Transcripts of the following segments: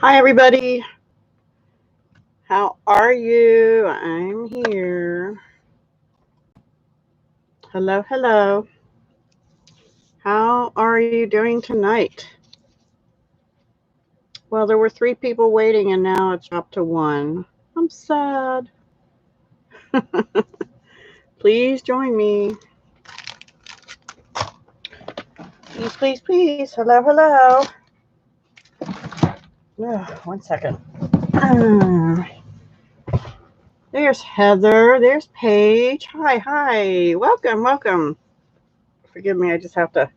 Hi, everybody. How are you? I'm here. Hello, hello. How are you doing tonight? Well, there were 3 people waiting, and now it's up to 1. I'm sad. Please join me. Please, please, please. Hello, hello. Oh, 1 second. There's Heather. There's Paige. Hi, hi. Welcome, welcome. Forgive me, I just have to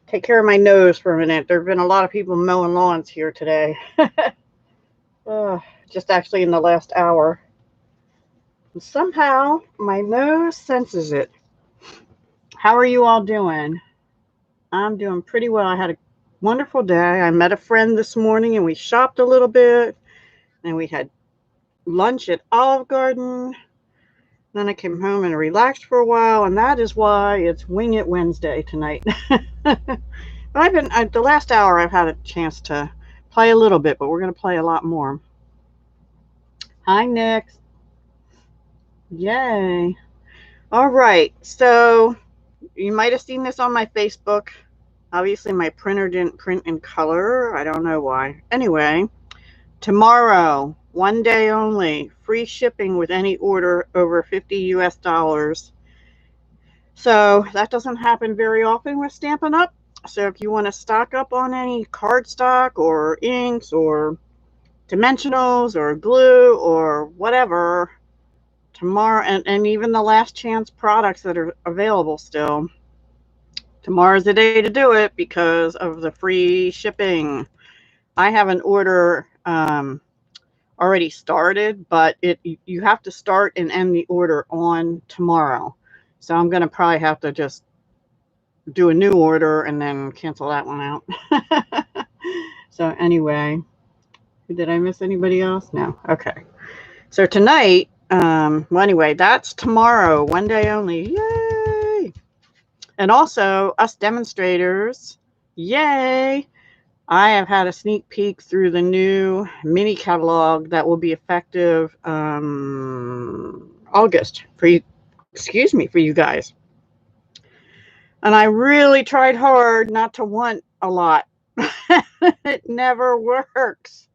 take care of my nose for a minute. There have been a lot of people mowing lawns here today. Just actually in the last hour. And somehow my nose senses it. How are you all doing? I'm doing pretty well. I had a wonderful day. I met a friend this morning and we shopped a little bit. And we had lunch at Olive Garden. Then I came home and relaxed for a while. And that is why it's Wing It Wednesday tonight. But the last hour I've had a chance to play a little bit, but we're going to play a lot more. Hi, Nick. Yay. All right. So you might have seen this on my Facebook. Obviously, my printer didn't print in color. I don't know why. Anyway, tomorrow, 1 day only, free shipping with any order over $50 US. So that doesn't happen very often with Stampin' Up. So if you want to stock up on any cardstock or inks or dimensionals or glue or whatever, tomorrow, and even the last chance products that are available still, tomorrow's the day to do it because of the free shipping. I have an order already started, but you have to start and end the order on tomorrow. So I'm going to probably have to just do a new order and then cancel that one out. So anyway, did I miss anybody else? No. Okay. So tonight, well, anyway, that's tomorrow, 1 day only. Yay! And also, us demonstrators, yay! I have had a sneak peek through the new mini catalog that will be effective August for you. Excuse me, for you guys. And I really tried hard not to want a lot. It never works.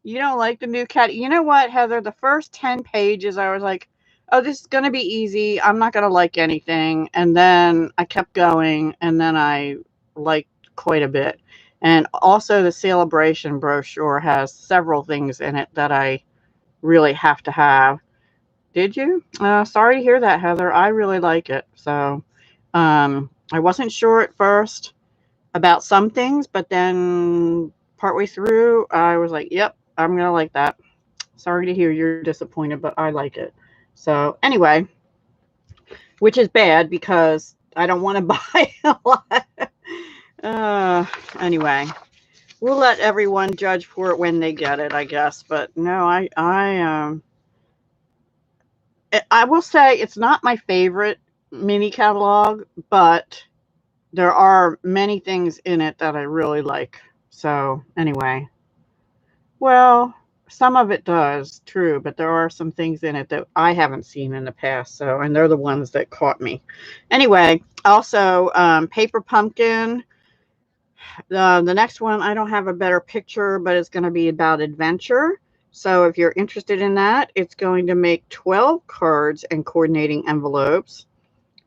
You don't like the new cat. You know what, Heather? The first 10 pages, I was like, oh, this is going to be easy. I'm not going to like anything. And then I kept going, and then I liked quite a bit. And also the celebration brochure has several things in it that I really have to have. Did you? Sorry to hear that, Heather. I really like it. So I wasn't sure at first about some things, but then partway through, I was like, yep, I'm going to like that. Sorry to hear you're disappointed, but I like it. So anyway, which is bad because I don't want to buy a lot. Anyway, we'll let everyone judge for it when they get it, I guess. But no, I will say it's not my favorite mini catalog, but there are many things in it that I really like. So anyway, well, some of it does, true, but there are some things in it that I haven't seen in the past. So, and they're the ones that caught me. Anyway, also Paper Pumpkin. The next one, I don't have a better picture, but it's going to be about adventure. So if you're interested in that, it's going to make 12 cards and coordinating envelopes.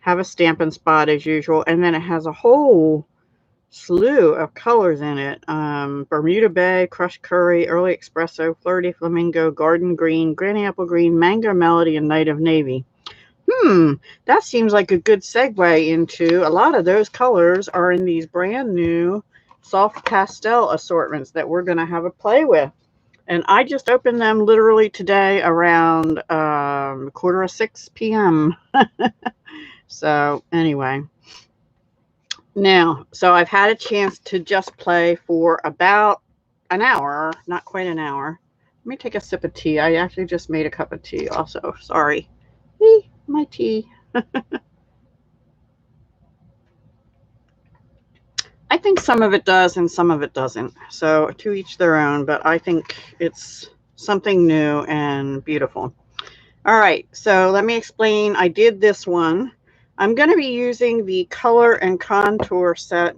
Have a Stampin' Spot as usual. And then it has a whole slew of colors in it. Bermuda Bay, Crushed Curry, Early Espresso, Flirty Flamingo, Garden Green, Granny Apple Green, Mango Melody, and Night of Navy. That seems like a good segue into a lot of those colors are in these brand new Soft Pastel assortments that we're going to have a play with. And I just opened them literally today around 5:45 p.m. So anyway. Now, so I've had a chance to just play for about an hour, not quite an hour. Let me take a sip of tea. I actually just made a cup of tea also. Sorry. My tea. I think some of it does and some of it doesn't. So to each their own, but I think it's something new and beautiful. All right, so let me explain. I did this one. I'm going to be using the color and contour set.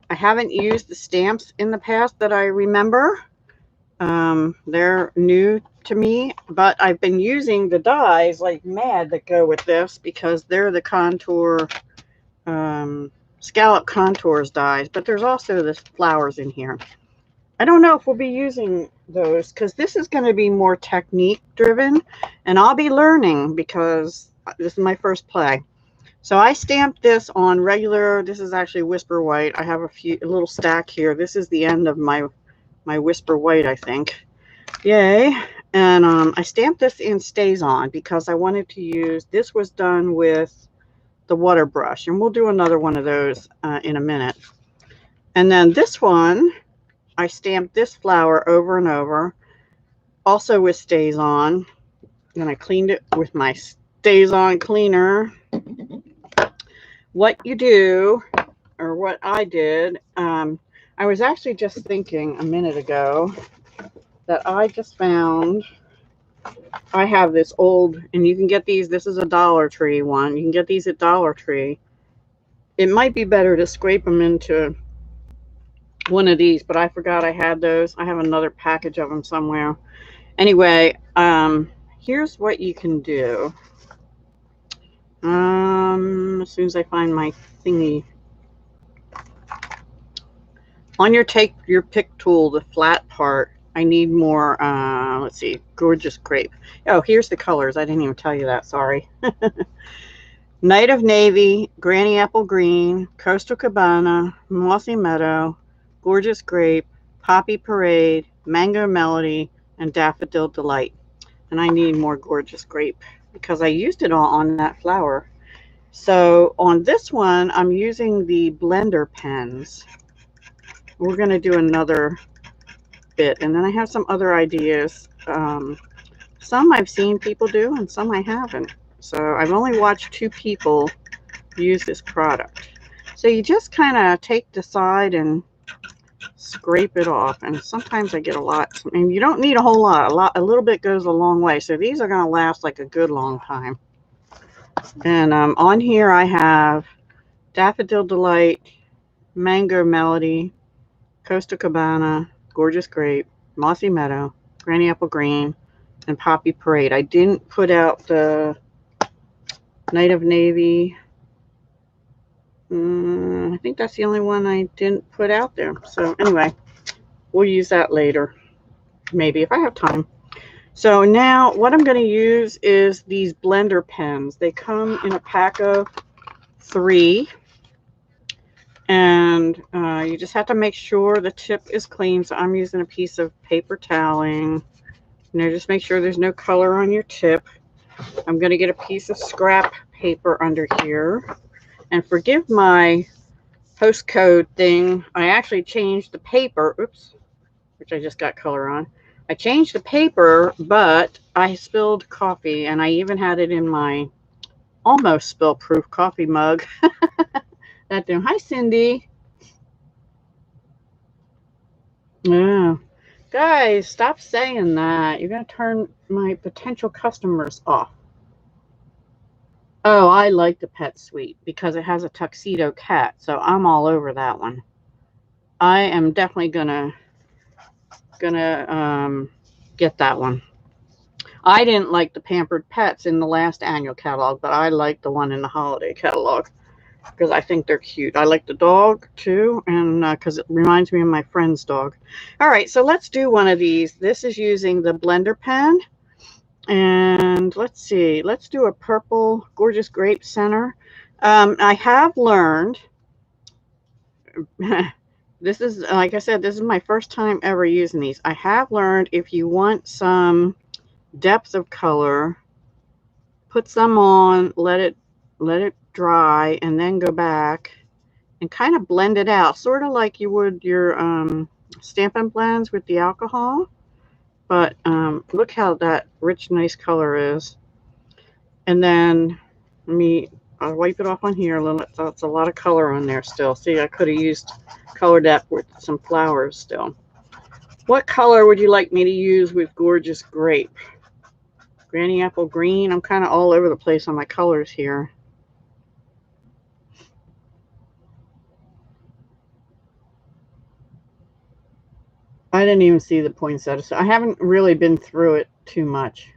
I haven't used the stamps in the past that I remember. They're new to me, but I've been using the dies like mad that go with this because they're the contour, scallop contours dies, but there's also the flowers in here. I don't know if we'll be using those because this is going to be more technique driven, and I'll be learning because this is my first play. So I stamped this on regular, this is actually Whisper White. I have a little stack here. This is the end of my Whisper White, I think. Yay. And I stamped this in Stays On because I wanted to use, this was done with the water brush, and we'll do another one of those in a minute. And then this one, I stamped this flower over and over, also with Stays On. Then I cleaned it with my Stays On cleaner. What you do, or what I did, I was actually just thinking a minute ago that I just found, I have this old, and you can get these, this is a Dollar Tree one. You can get these at Dollar Tree. It might be better to scrape them into one of these, but I forgot I had those. I have another package of them somewhere. Anyway, here's what you can do. As soon as I find my thingy. On your pick tool, the flat part, I need more, let's see, Gorgeous Grape. Oh, here's the colors. I didn't even tell you that, sorry. Night of Navy, Granny Apple Green, Coastal Cabana, Mossy Meadow, Gorgeous Grape, Poppy Parade, Mango Melody, and Daffodil Delight. And I need more Gorgeous Grape because I used it all on that flower. So on this one, I'm using the blender pens. We're going to do another bit, and then I have some other ideas. Some I've seen people do and some I haven't. So I've only watched 2 people use this product. So you just kind of take the side and scrape it off, and sometimes I get a lot. I mean, you don't need a whole lot. A little bit goes a long way. So these are going to last like a good long time. And on here I have Daffodil Delight, Mango Melody, Coastal Cabana, Gorgeous Grape, Mossy Meadow, Granny Apple Green, and Poppy Parade. I didn't put out the Night of Navy. I think that's the only one I didn't put out there. So anyway, we'll use that later, maybe if I have time. So now what I'm going to use is these blender pens. They come in a pack of 3. And you just have to make sure the tip is clean. So I'm using a piece of paper toweling. Just make sure there's no color on your tip. I'm going to get a piece of scrap paper under here. And forgive my postcode thing. I actually changed the paper. Oops, which I just got color on. I changed the paper, but I spilled coffee, and I even had it in my almost spill-proof coffee mug. That thing. Hi, Cindy. Yeah. Guys, stop saying that. You're going to turn my potential customers off. Oh, I like the Pet Suite because it has a tuxedo cat, so I'm all over that one. I am definitely gonna get that one. I didn't like the Pampered Pets in the last annual catalog, but I like the one in the holiday catalog because I think they're cute. I like the dog too, and because it reminds me of my friend's dog. All right, so let's do one of these. This is using the blender pen. And let's see, let's do a purple Gorgeous Grape center. I have learned, this is, like I said, this is my first time ever using these. I have learned if you want some depth of color, put some on, let it dry, and then go back and kind of blend it out, sort of like you would your Stampin' Blends with the alcohol. But look how that rich, nice color is. And then let me I'll wipe it off on here. That's a lot of color on there still. See, I could have used colored that with some flowers still. What color would you like me to use with Gorgeous Grape? Granny Apple Green. I'm kind of all over the place on my colors here. I didn't even see the poinsettia. I haven't really been through it too much.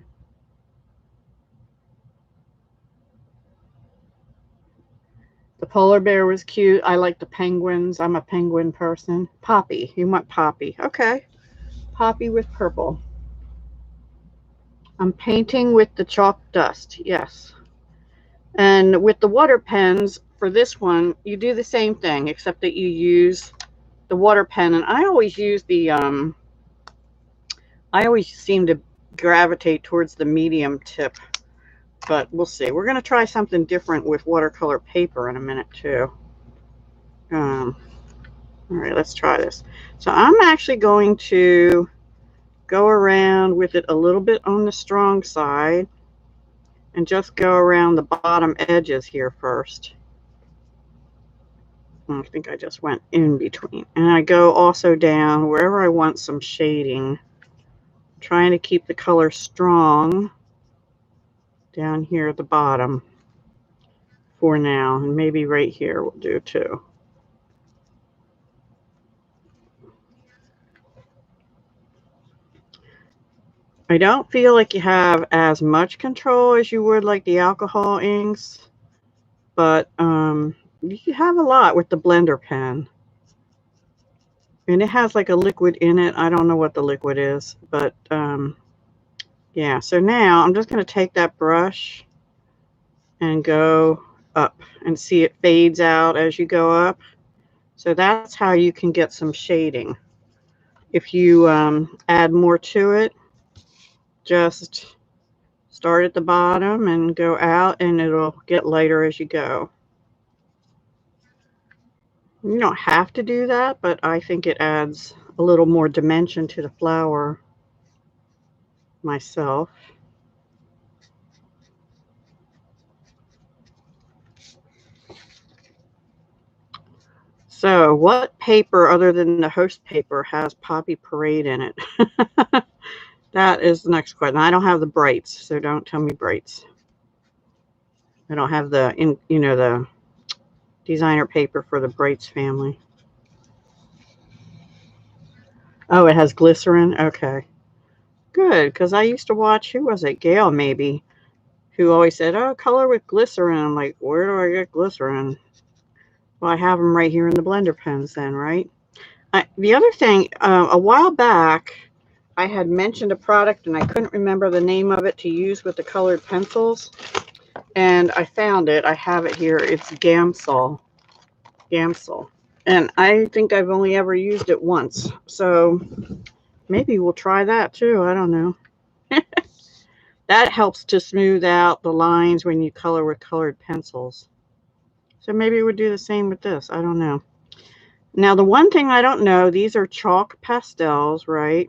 The polar bear was cute. I like the penguins. I'm a penguin person. Poppy. You want poppy. Okay. Poppy with purple. I'm painting with the chalk dust. Yes. And with the water pens, for this one, you do the same thing, except that you use the water pen. And I always use the, I always seem to gravitate towards the medium tip. But we'll see. We're going to try something different with watercolor paper in a minute, too. All right, let's try this. So I'm actually going to go around with it a little bit on the strong side and just go around the bottom edges here first. I think I just went in between. And I go also down wherever I want some shading. Trying to keep the color strong down here at the bottom for now. And maybe right here will do too. I don't feel like you have as much control as you would like the alcohol inks, but you have a lot with the blender pen. And it has like a liquid in it. I don't know what the liquid is, but yeah. So now I'm just going to take that brush and go up and see it fades out as you go up. So that's how you can get some shading. If you add more to it, just start at the bottom and go out, and it'll get lighter as you go. You don't have to do that, but I think it adds a little more dimension to the flower myself. So what paper other than the host paper has Poppy Parade in it? That is the next question. I don't have the brights, so don't tell me brights. I don't have the, the designer paper for the brights family. Oh, it has glycerin? Okay. Good, because I used to watch, who was it? Gail, maybe, who always said, oh, color with glycerin. I'm like, where do I get glycerin? Well, I have them right here in the blender pens then, right? The other thing, a while back, I had mentioned a product, and I couldn't remember the name of it to use with the colored pencils. And I found it. I have it here. It's Gamsol. And I think I've only ever used it once. So maybe we'll try that too. I don't know. That helps to smooth out the lines when you color with colored pencils. So maybe we'll do the same with this. I don't know. Now, the one thing I don't know, these are chalk pastels, right?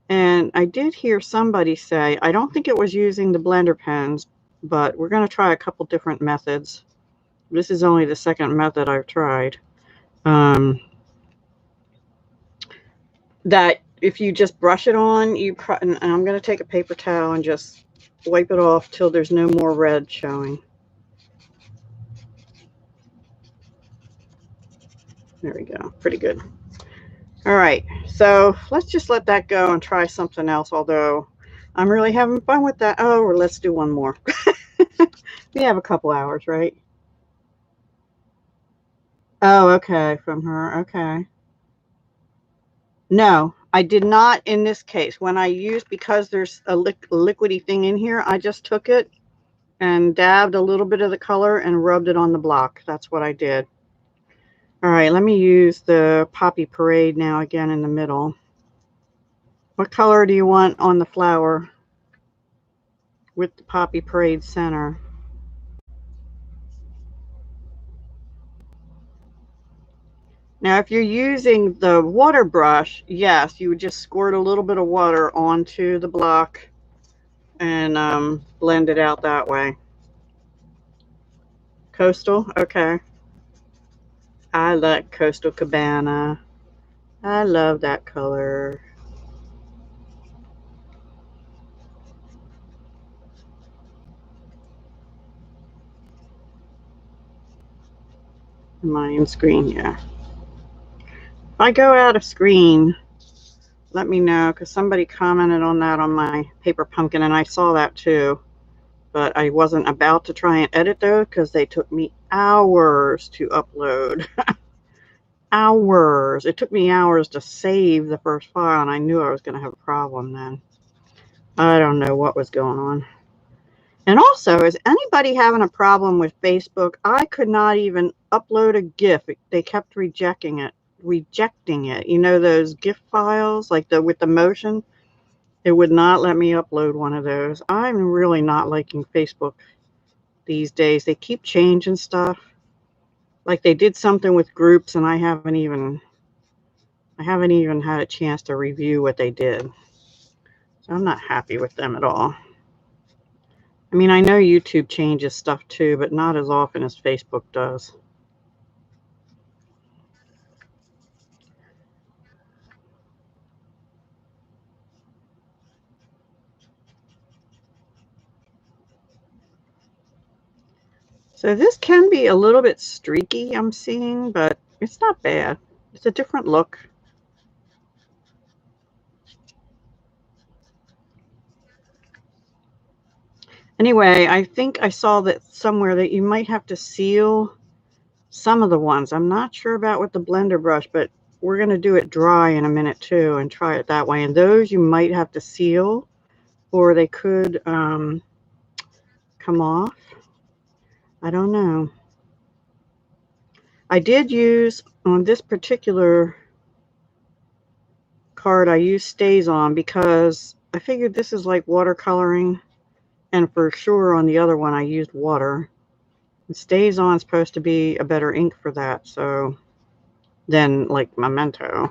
And I did hear somebody say, I don't think it was using the blender pens, but we're going to try a couple different methods. This is only the second method I've tried. That if you just brush it on, and I'm going to take a paper towel and just wipe it off till there's no more red showing. There we go. Pretty good. All right. So let's just let that go and try something else, although I'm really having fun with that. Oh, or let's do one more. We have a couple hours, right? Oh, okay. From her. Okay. No, I did not in this case. When I used, because there's a liquidy thing in here, I just took it and dabbed a little bit of the color and rubbed it on the block. That's what I did. All right, let me use the Poppy Parade now again in the middle. What color do you want on the flower with the Poppy Parade center? Now, if you're using the water brush, yes, you would just squirt a little bit of water onto the block and blend it out that way. Coastal, okay. I like Coastal Cabana. I love that color. Am I in screen? Yeah. If I go out of screen, let me know, because somebody commented on that on my paper pumpkin, and I saw that too. But I wasn't about to try and edit those because they took me hours to upload. Hours. It took me hours to save the first file, and I knew I was going to have a problem then. I don't know what was going on. And also, is anybody having a problem with Facebook? I could not even upload a GIF. They kept rejecting it. You know those GIF files, like with the motion? It would not let me upload one of those. I'm really not liking Facebook these days. They keep changing stuff. Like they did something with groups, and I haven't even had a chance to review what they did. So I'm not happy with them at all. I mean, I know YouTube changes stuff too, but not as often as Facebook does. So this can be a little bit streaky, I'm seeing, but it's not bad. It's a different look. Anyway, I think I saw that somewhere that you might have to seal some of the ones. I'm not sure about with the blender brush, but we're going to do it dry in a minute too and try it that way. And those you might have to seal, or they could come off. I don't know. I did use, on this particular card, I used Stays On because I figured this is like watercoloring, and for sure on the other one I used water. And Stays On is supposed to be a better ink for that, so than like Memento.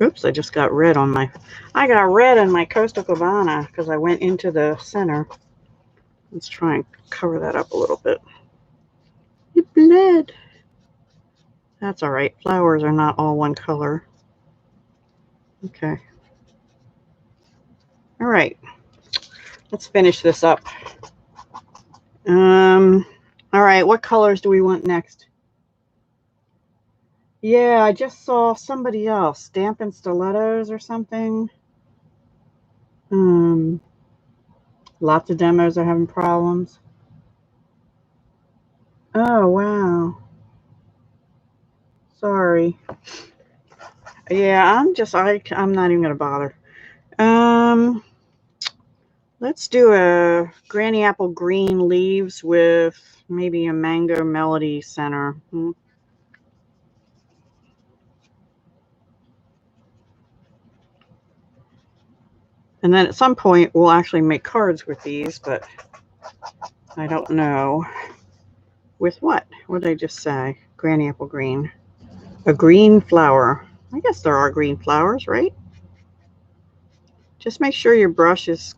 Oops, I just got red on my, I got red in my Coastal Cabana because I went into the center. Let's try and cover that up a little bit. It bled. That's all right. Flowers are not all one color. Okay. All right. Let's finish this up. All right. What colors do we want next? Yeah, I just saw somebody else. Stampin' Stilettos or something. Lots of demos are having problems. Oh, wow. Sorry. Yeah, I'm not even going to bother. Let's do a Granny Apple Green Leaves with maybe a Mango Melody center. And then at some point, we'll actually make cards with these, but I don't know. With what? What did I just say? Granny Apple Green. A green flower. I guess there are green flowers, right? Just make sure your brush is,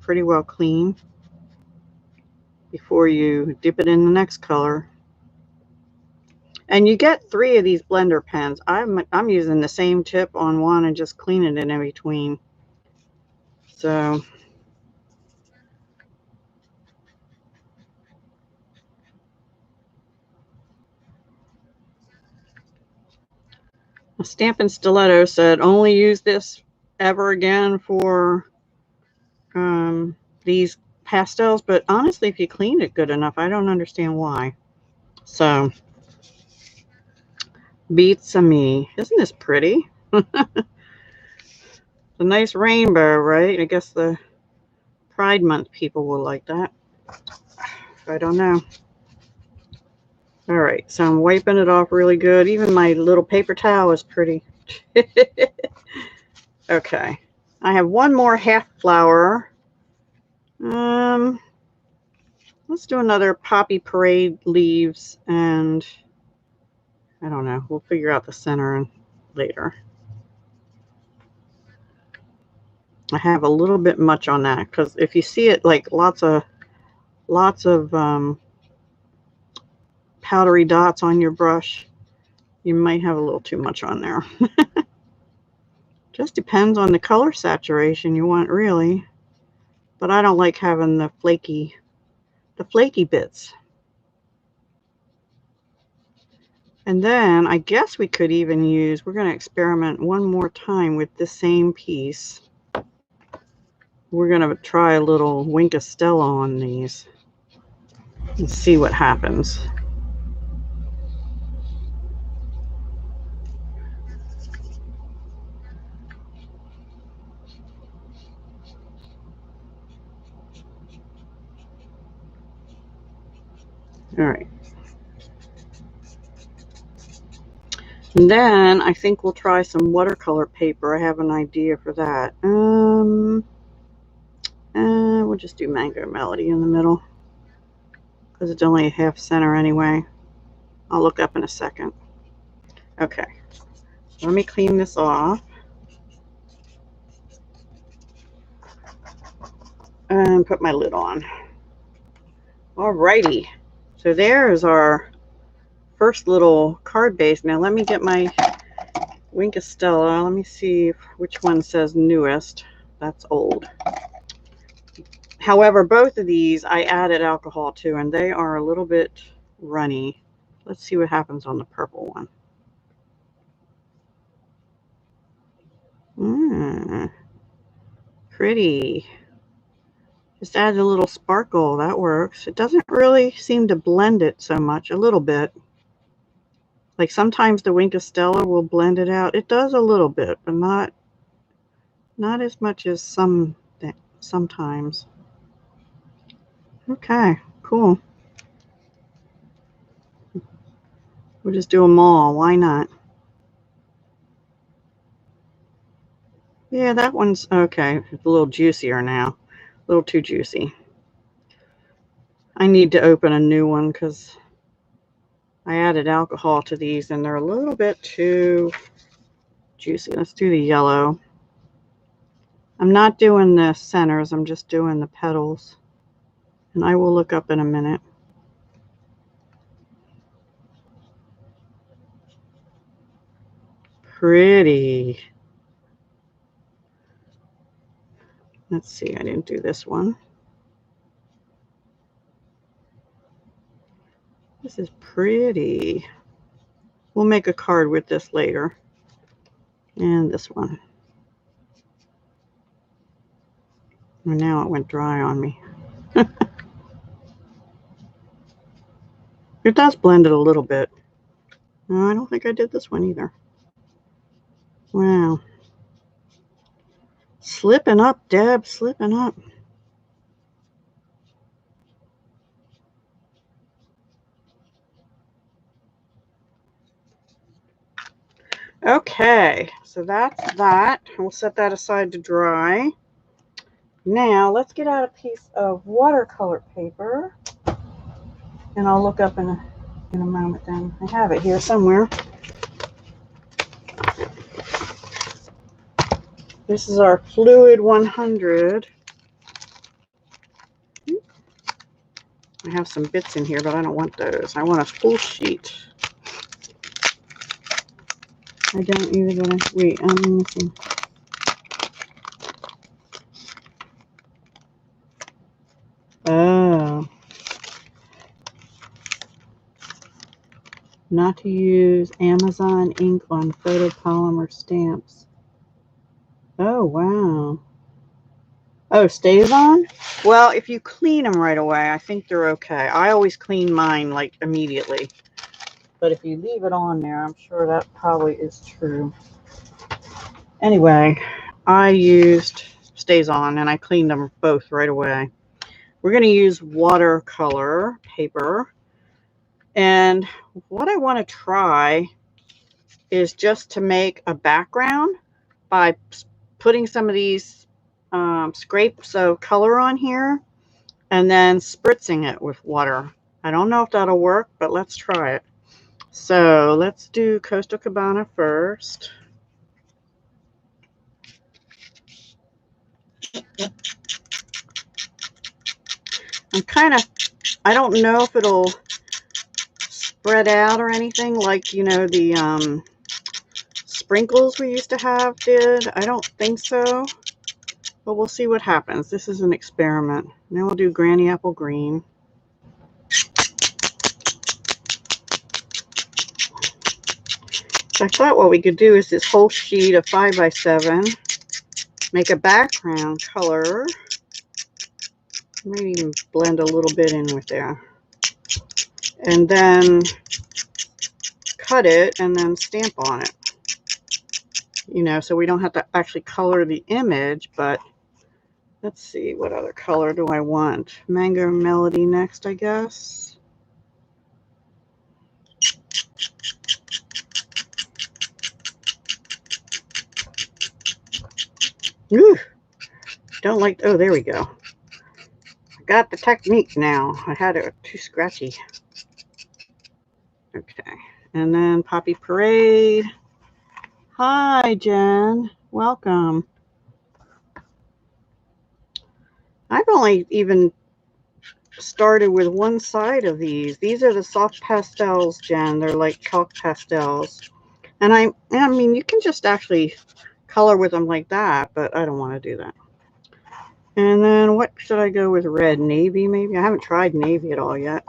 pretty well clean before you dip it in the next color. And you get 3 of these blender pens. I'm using the same tip on one and just cleaning it in between. So a Stampin' Stiletto said only use this ever again for these pastels, but honestly, if you clean it good enough, I don't understand why. So beats a me. Isn't this pretty? A nice rainbow, right? I guess the Pride Month people will like that. I don't know. All right, so I'm wiping it off really good. Even my little paper towel is pretty. Okay, I have one more half flower. Let's do another Poppy Parade Leaves, and I don't know. We'll figure out the center later. I have a little bit much on that because if you see it, like lots of powdery dots on your brush, you might have a little too much on there. Just depends on the color saturation you want, really. But I don't like having the flaky bits. And then I guess we could even use, we're going to experiment one more time with the same piece. We're going to try a little Wink of Stella on these and see what happens. All right. And then I think we'll try some watercolor paper. I have an idea for that. We'll just do Mango Melody in the middle because it's only a half center anyway. I'll look up in a second. Okay, let me clean this off and put my lid on. Alrighty, so there's our first little card base. Now let me get my Wink of Stella. Let me see which one says newest. That's old. However, both of these I added alcohol to, and they are a little bit runny. Let's see what happens on the purple one. Pretty. Just add a little sparkle. That works. It doesn't really seem to blend it so much. A little bit. Like sometimes the Wink of Stella will blend it out. It does a little bit, but not as much as sometimes. Okay, cool. We'll just do them all. Why not? Yeah, that one's okay. It's a little juicier now. A little too juicy. I need to open a new one because I added alcohol to these and they're a little bit too juicy. Let's do the yellow. I'm not doing the centers. I'm just doing the petals. And I will look up in a minute. Pretty. Let's see, I didn't do this one. This is pretty. We'll make a card with this later. And this one. And now it went dry on me. It does blend it a little bit. No, I don't think I did this one either. Wow. Slipping up, Deb, slipping up. Okay, so that's that. We'll set that aside to dry. Now, let's get out a piece of watercolor paper. And I'll look up in a moment then. I have it here somewhere. This is our Fluid 100. I have some bits in here, but I don't want those. I want a full sheet. I don't even want to, wait, I'm missing. Oh. Not to use Amazon ink on photopolymer stamps. Oh, wow. Oh, stays on? Well, if you clean them right away, I think they're okay. I always clean mine like immediately. But if you leave it on there, I'm sure that probably is true. Anyway, I used stays on and I cleaned them both right away. We're going to use watercolor paper. And what I want to try is just to make a background by putting some of these scrapes of color on here and then spritzing it with water. I don't know if that'll work, but let's try it. So let's do Coastal Cabana first. I don't know if it'll spread out or anything like, you know, the sprinkles we used to have did. I don't think so, but we'll see what happens. This is an experiment. Then we'll do Granny Apple Green. So I thought what we could do is this whole sheet of 5x7, make a background color, maybe even blend a little bit in with there, and then cut it and then stamp on it. You know, so we don't have to actually color the image, but let's see, what other color do I want? Mango Melody next, I guess. Ooh, don't like, oh, there we go. I got the technique now. I had it too scratchy. Okay, and then Poppy Parade. Hi, Jen. Welcome. I've only even started with one side of these. These are the soft pastels, Jen. They're like chalk pastels. And I mean, you can just actually color with them like that, but I don't want to do that. And then what should I go with? Red, navy maybe? I haven't tried navy at all yet.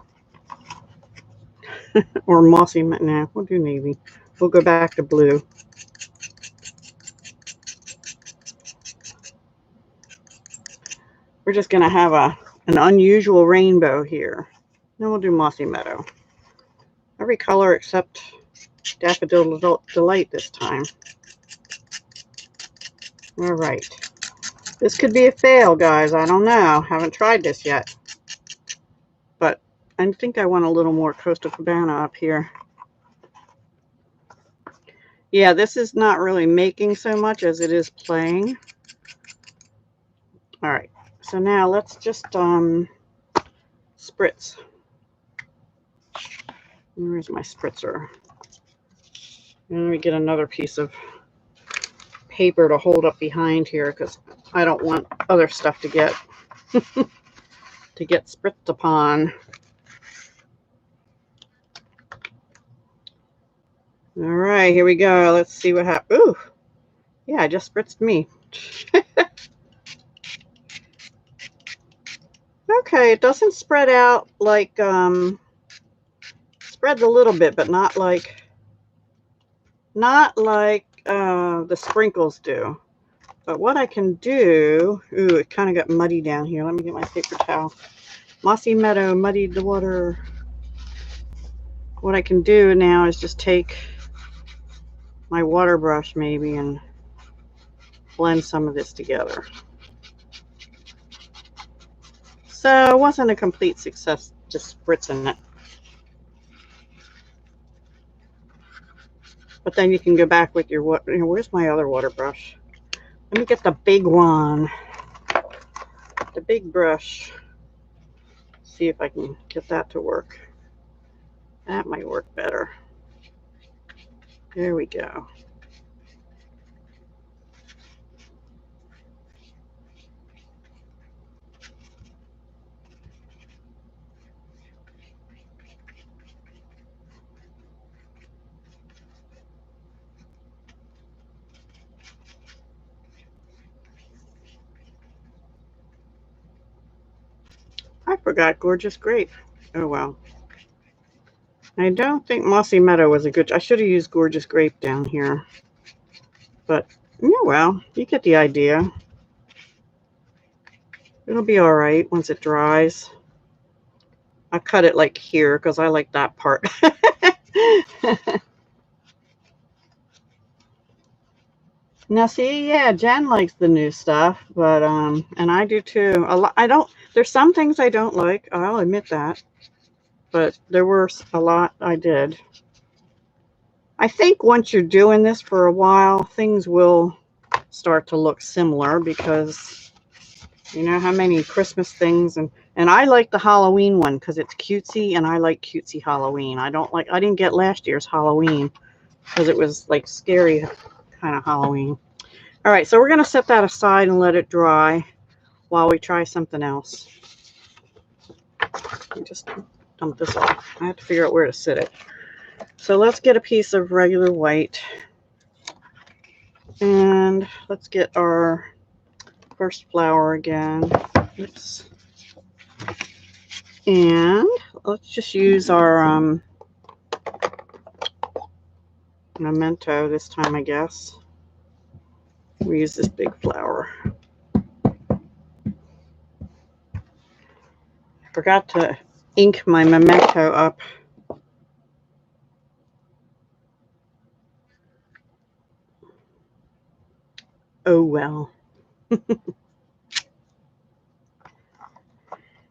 Or mossy, nah, we'll do navy. We'll go back to blue. We're just going to have an unusual rainbow here. Then we'll do Mossy Meadow. Every color except Daffodil Delight this time. All right. This could be a fail, guys. I don't know. Haven't tried this yet. But I think I want a little more Coastal Cabana up here. Yeah, this is not really making so much as it is playing. All right. So now let's just spritz. Where's my spritzer? And let me get another piece of paper to hold up behind here because I don't want other stuff to get spritzed upon. All right, here we go. Let's see what happens. Ooh, yeah, I just spritzed me. Okay, it doesn't spread out like spreads a little bit, but not like the sprinkles do. But what I can do, ooh, it kind of got muddy down here. Let me get my paper towel. Mossy Meadow muddied the water. What I can do now is just take my water brush maybe and blend some of this together. So it wasn't a complete success just spritzing it. But then you can go back with your water. You know, where's my other water brush? Let me get the big one. The big brush. See if I can get that to work. That might work better. There we go. I forgot Gorgeous Grape. Oh well. I don't think Mossy Meadow was a good. I should have used Gorgeous Grape down here. But yeah, well, you get the idea. It'll be all right once it dries. I cut it like here because I like that part. Now see, yeah, Jen likes the new stuff, but and I do too. A lot. I don't. There's some things I don't like. I'll admit that, but there were a lot I did. I think once you're doing this for a while, things will start to look similar because you know how many Christmas things and I like the Halloween one because it's cutesy and I like cutesy Halloween. I didn't get last year's Halloween because it was like scary kind of Halloween. All right, so we're going to set that aside and let it dry while we try something else. Just dump this off. I have to figure out where to sit it. So let's get a piece of regular white. And let's get our first flower again. Oops. And let's just use our memento this time, I guess. We use this big flower. Forgot to ink my memento up. Oh well.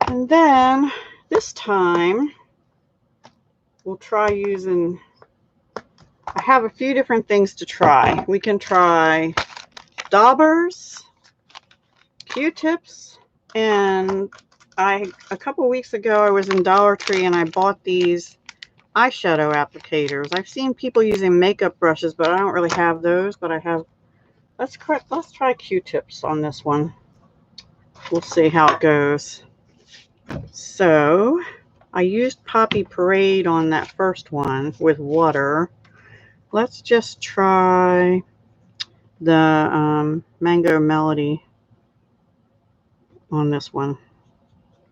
And then this time we'll try using, I have a few different things to try. We can try daubers, Q-tips, and a couple weeks ago I was in Dollar Tree and I bought these eyeshadow applicators. I've seen people using makeup brushes, but I don't really have those, but I have, let's try Q-tips on this one. We'll see how it goes. So I used Poppy Parade on that first one with water. Let's just try the Mango Melody on this one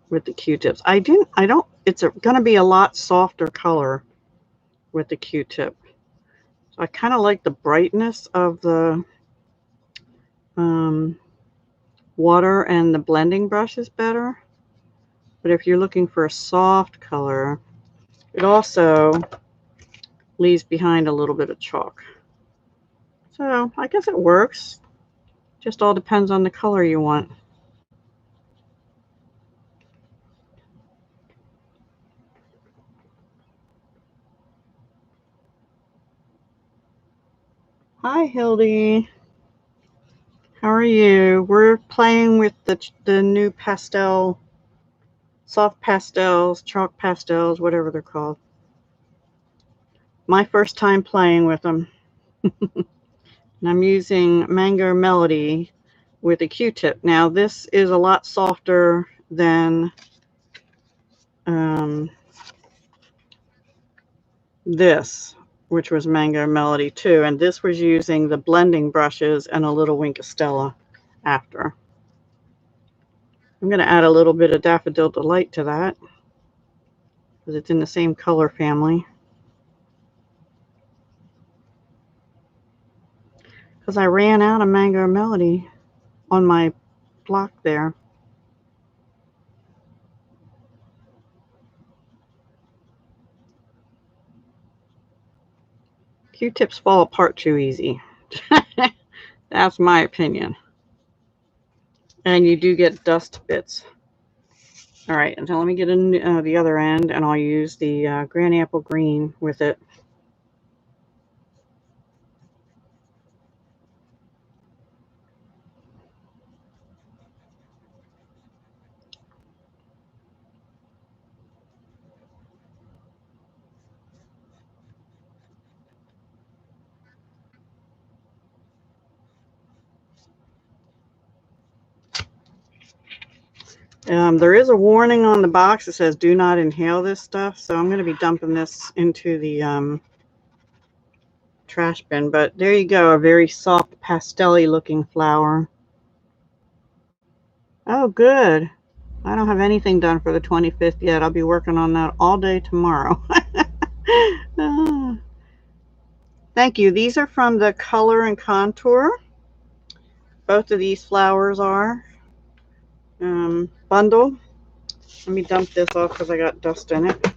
with the Q-tips. It's going to be a lot softer color with the Q-tip. So I kind of like the brightness of the water and the blending brushes better. But if you're looking for a soft color, it also leaves behind a little bit of chalk. So I guess it works. Just all depends on the color you want. Hi, Hildy. How are you? We're playing with the new pastel, soft pastels, chalk pastels, whatever they're called. My first time playing with them. And I'm using Mango Melody with a Q-tip. Now this is a lot softer than this, which was Mango Melody too. And this was using the blending brushes and a little Wink of Stella after. I'm going to add a little bit of Daffodil Delight to that because it's in the same color family. Because I ran out of Mango Melody on my block there. Q-tips fall apart too easy. That's my opinion. And you do get dust bits. All right, and so let me get the other end, and I'll use the Granny Apple Green with it. There is a warning on the box that says do not inhale this stuff, so I'm going to be dumping this into the trash bin. But there you go, a very soft pastel-y looking flower. Oh, good. I don't have anything done for the 25th yet. I'll be working on that all day tomorrow. Thank you. These are from the Color and Contour. Both of these flowers are bundle. Let me dump this off because I got dust in it.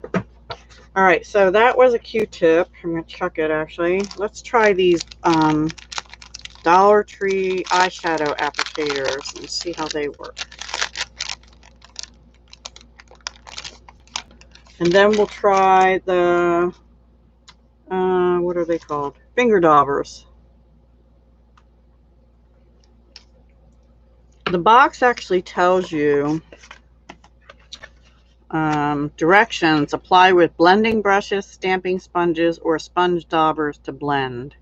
All right, so that was a Q-tip. I'm going to chuck it, actually. Let's try these Dollar Tree eyeshadow applicators and see how they work. And then we'll try the, what are they called? Finger daubers. The box actually tells you directions. Apply with blending brushes, stamping sponges, or sponge daubers to blend.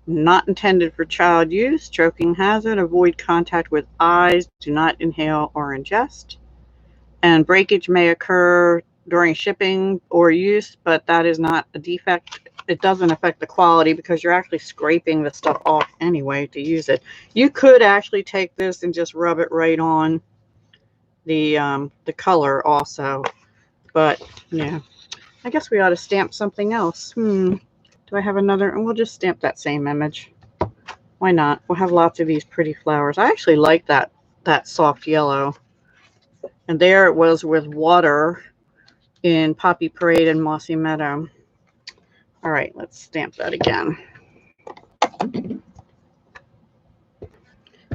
Not intended for child use. Choking hazard. Avoid contact with eyes. Do not inhale or ingest. And breakage may occur during shipping or use, but that is not a defect. It doesn't affect the quality because you're actually scraping the stuff off anyway to use it. You could actually take this and just rub it right on the color also, but yeah, I guess we ought to stamp something else. Do I have another? And we'll just stamp that same image. Why not? We'll have lots of these pretty flowers. I actually like that soft yellow. And there it was with water in Poppy Parade and Mossy Meadow. All right, let's stamp that again.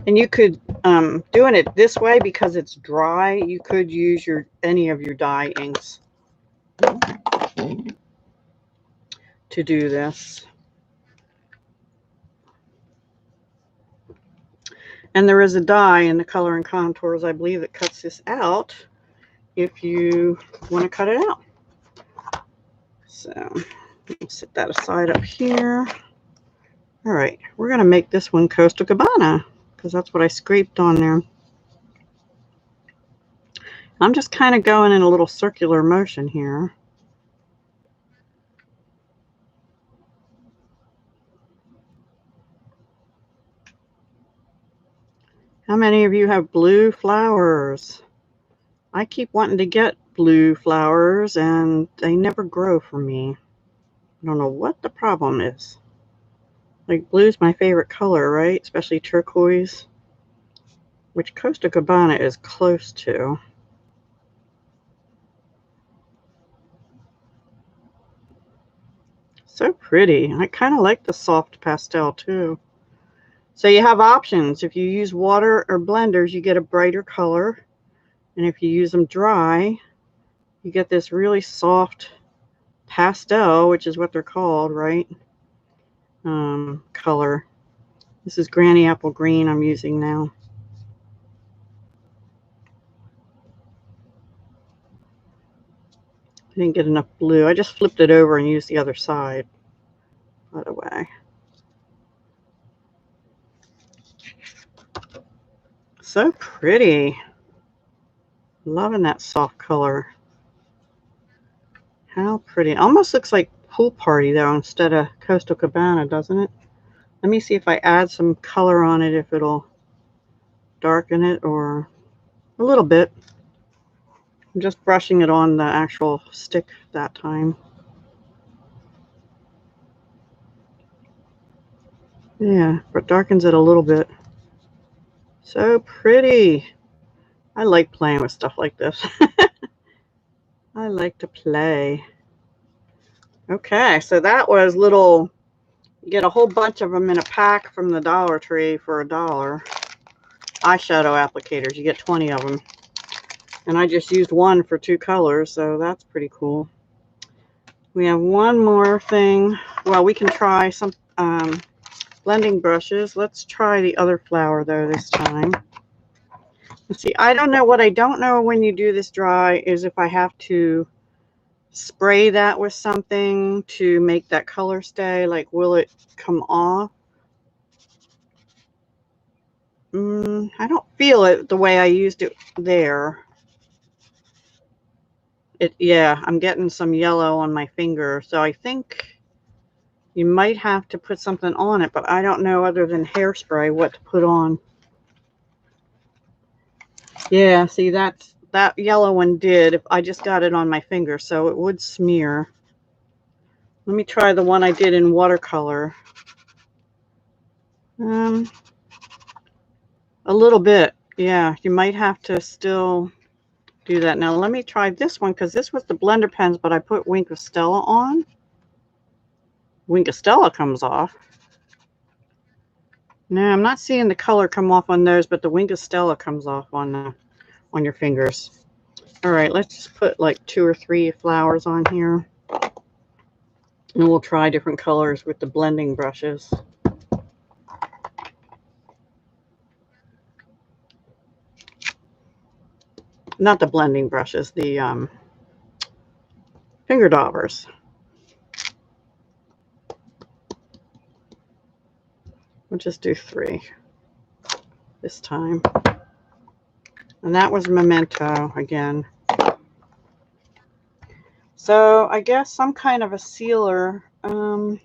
And you could, doing it this way because it's dry, you could use any of your dye inks to do this. And there is a die in the Color and Contours, I believe, that cuts this out if you want to cut it out. So we'll set that aside up here. All right, we're going to make this one Costa Cabana because that's what I scraped on there. I'm just kind of going in a little circular motion here. How many of you have blue flowers? I keep wanting to get blue flowers and they never grow for me. I don't know what the problem is. Like, blue's my favorite color, right? Especially turquoise, which Costa Cabana is close to. So pretty. I kind of like the soft pastel too. So you have options. If you use water or blenders, you get a brighter color. And if you use them dry, you get this really soft pastel, which is what they're called, right? Color. This is Granny Apple Green I'm using now. I didn't get enough blue. I just flipped it over and used the other side. By the way. So pretty. Loving that soft color. How pretty. It almost looks like Pool Party though instead of Costa Cabana, doesn't it? Let me see if I add some color on it, if it'll darken it or a little bit. I'm just brushing it on the actual stick that time. Yeah, but darkens it a little bit. So pretty. I like playing with stuff like this. I like to play. Okay, so that was little, you get a whole bunch of them in a pack from the Dollar Tree for $1. Eyeshadow applicators, you get 20 of them. And I just used one for 2 colors, so that's pretty cool. We have one more thing. Well, we can try some blending brushes. Let's try the other flower though this time. Let's see, I don't know. What I don't know when you do this dry is if I have to spray that with something to make that color stay. Like, will it come off? I don't feel it the way I used it there. Yeah, I'm getting some yellow on my finger, so I think you might have to put something on it, but I don't know other than hairspray what to put on. Yeah, see, that yellow one did. If I just got it on my finger, so it would smear. Let me try the one I did in watercolor. A little bit. Yeah, you might have to still do that. Now let me try this one because this was the blender pens, but I put Wink of Stella on. Wink of Stella comes off. No, I'm not seeing the color come off on those, but the Wink of Stella comes off on your fingers. All right, let's just put like 2 or 3 flowers on here. And we'll try different colors with the blending brushes. Not the blending brushes, the finger daubers. We'll just do 3 this time. And that was Memento again. So I guess some kind of a sealer. I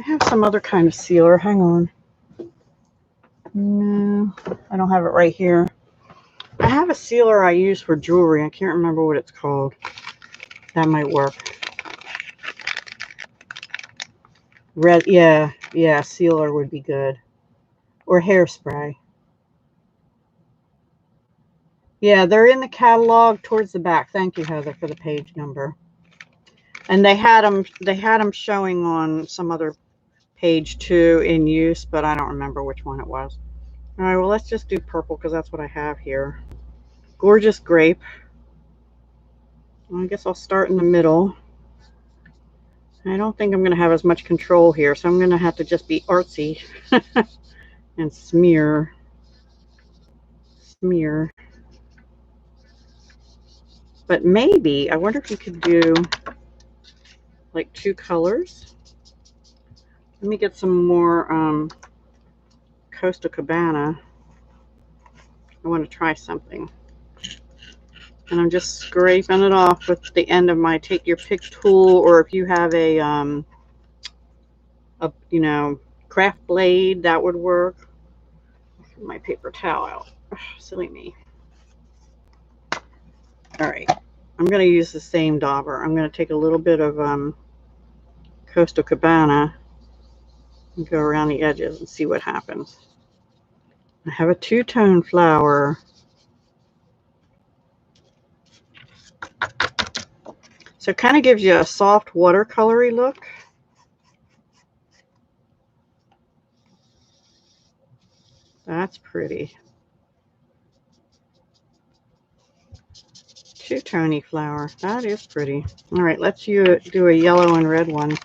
have some other kind of sealer. Hang on. No, I don't have it right here. I have a sealer I use for jewelry. I can't remember what it's called. That might work. Red, yeah, sealer would be good. Or hairspray. Yeah, they're in the catalog towards the back. Thank you, Heather, for the page number. And they had them showing on some other page too in use, but I don't remember which one it was. All right, well, let's just do purple because that's what I have here. Gorgeous Grape. Well, I guess I'll start in the middle. I don't think I'm going to have as much control here, so I'm going to have to just be artsy and smear. But maybe, I wonder if you could do like 2 colors. Let me get some more Costa Cabana. I want to try something. And I'm just scraping it off with the end of my take your pick tool, or if you have a you know, craft blade, that would work. My paper towel out. Ugh, silly me. All right, I'm going to use the same dauber. I'm going to take a little bit of Costa Cabana and go around the edges and see what happens. I have a 2-tone flower. So it kind of gives you a soft watercolory look. That's pretty. 2-tony flower. That is pretty. All right, let's do a yellow and red one.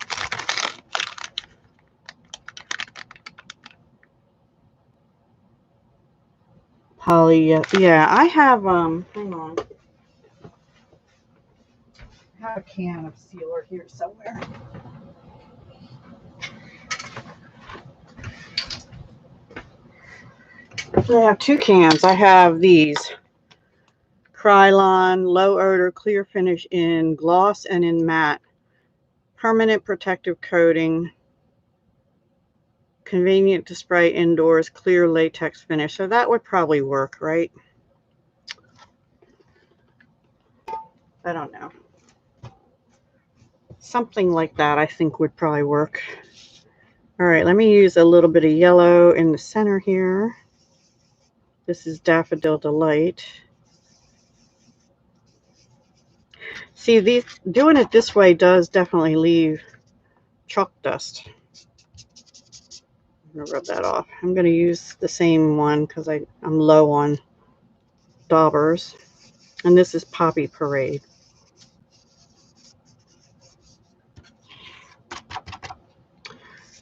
Poly, yeah, I have, hang on. I have a can of sealer here somewhere. I have 2 cans. I have these Krylon low odor clear finish in gloss and in matte. Permanent protective coating. Convenient to spray indoors, clear latex finish. So that would probably work, right? I don't know. Something like that I think would probably work. All right, let me use a little bit of yellow in the center here. This is Daffodil Delight. See, doing it this way does definitely leave chalk dust. I'm going to rub that off. I'm going to use the same one because I'm low on daubers. And this is Poppy Parade.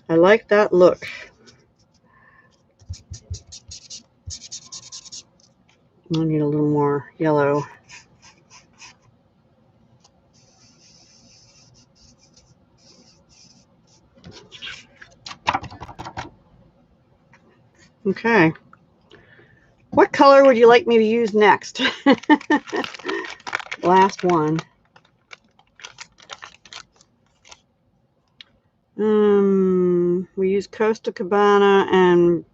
I like that look. I need a little more yellow. Okay. What color would you like me to use next? Last one. We use Costa Cabana and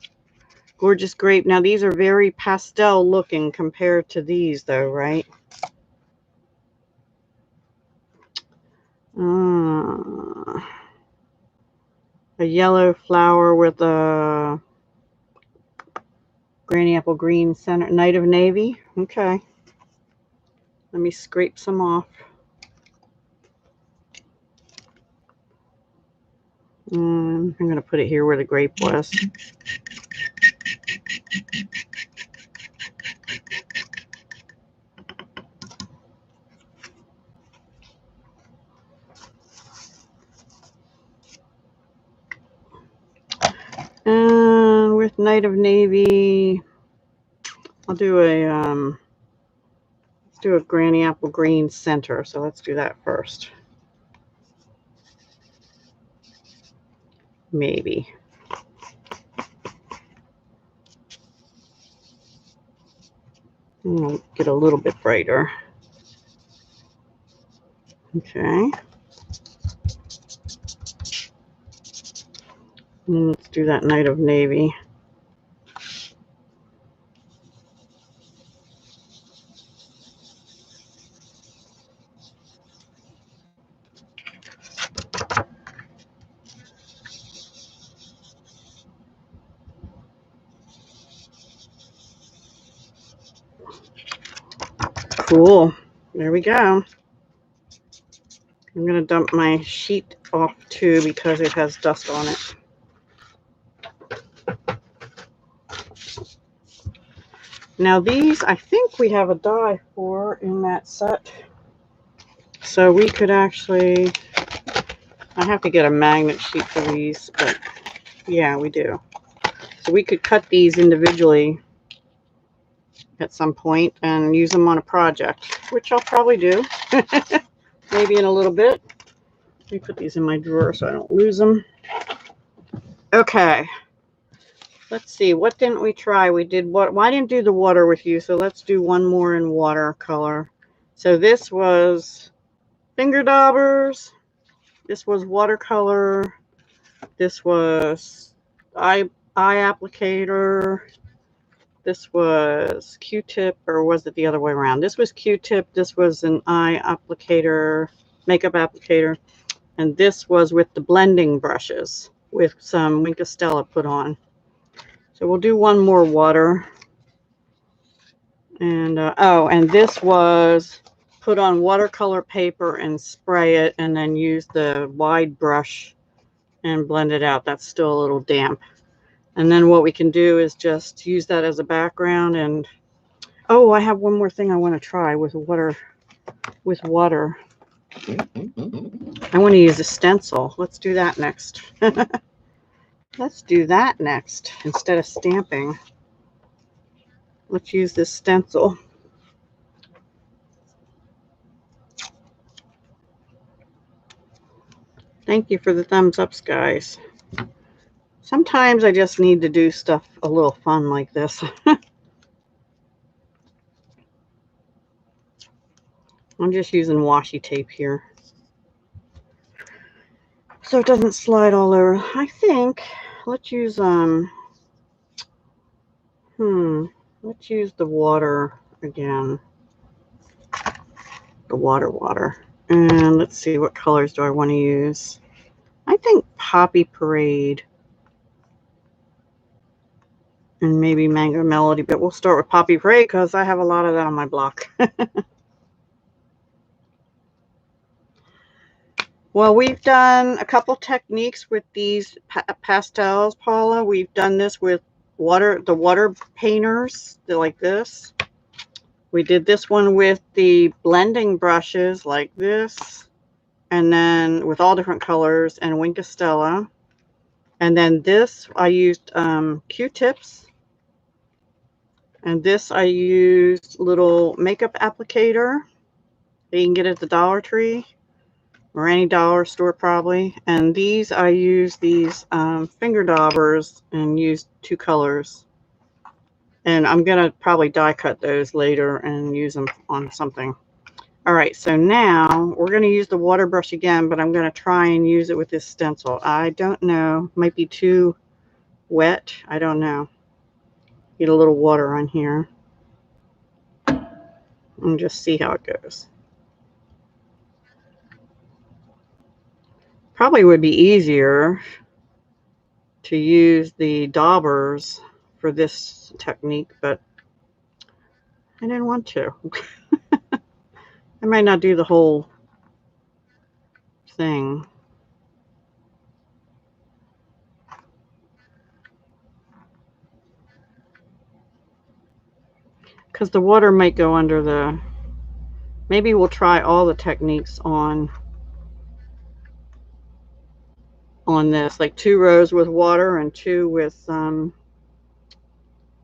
Gorgeous Grape. Now these are very pastel looking compared to these though, right? A yellow flower with a granny apple green center. Night of Navy. Okay. Let me scrape some off. I'm going to put it here where the grape was. And with Night of Navy, I'll do a let's do a granny apple green center. So let's do that first. Maybe. I'll get a little bit brighter. Okay. And let's do that Night of Navy. Cool. There we go. I'm going to dump my sheet off too because it has dust on it. Now these, I think we have a die for in that set. So we could actually, I have to get a magnet sheet for these, but yeah, we do. So we could cut these individually at some point and use them on a project, which I'll probably do. Maybe in a little bit. Let me put these in my drawer so I don't lose them. Okay. Let's see. What didn't we try? We did what? Well, I didn't do the water with you, so let's do one more in watercolor. So this was finger daubers. This was watercolor. This was eye applicator. This was Q-tip, or was it the other way around? This was Q-tip. This was an eye applicator, makeup applicator. And this was with the blending brushes with some Wink of Stella put on. So we'll do one more water. And, oh, and this was put on watercolor paper and spray it and then use the wide brush and blend it out. That's still a little damp. And then what we can do is just use that as a background. And oh, I have one more thing I want to try with water. I want to use a stencil. Let's do that next. Let's do that next instead of stamping. Let's use this stencil. Thank you for the thumbs ups, guys. Sometimes I just need to do stuff a little fun like this. I'm just using washi tape here so it doesn't slide all over. I think let's use let's use the water again. The water. And let's see, what colors do I want to use? I think Poppy Parade and maybe Mango Melody, but we'll start with Poppy Parade because I have a lot of that on my block. Well, we've done a couple techniques with these pastels, Paula. We've done this with the water painters. They're like this. We did this one with the blending brushes like this, and then with all different colors and Wink of Stella. And then this, I used Q-tips. And this, I used little makeup applicator that you can get at the Dollar Tree or any dollar store probably. And these, I used these finger daubers and used 2 colors. And I'm going to probably die cut those later and use them on something. All right, so now we're going to use the water brush again, but I'm going to try and use it with this stencil. I don't know. Might be too wet. I don't know. Get a little water on here. And just see how it goes. Probably would be easier to use the daubers for this technique, but I didn't want to. I might not do the whole thing. Because the water might go under the... Maybe we'll try all the techniques on this. Like 2 rows with water and 2 with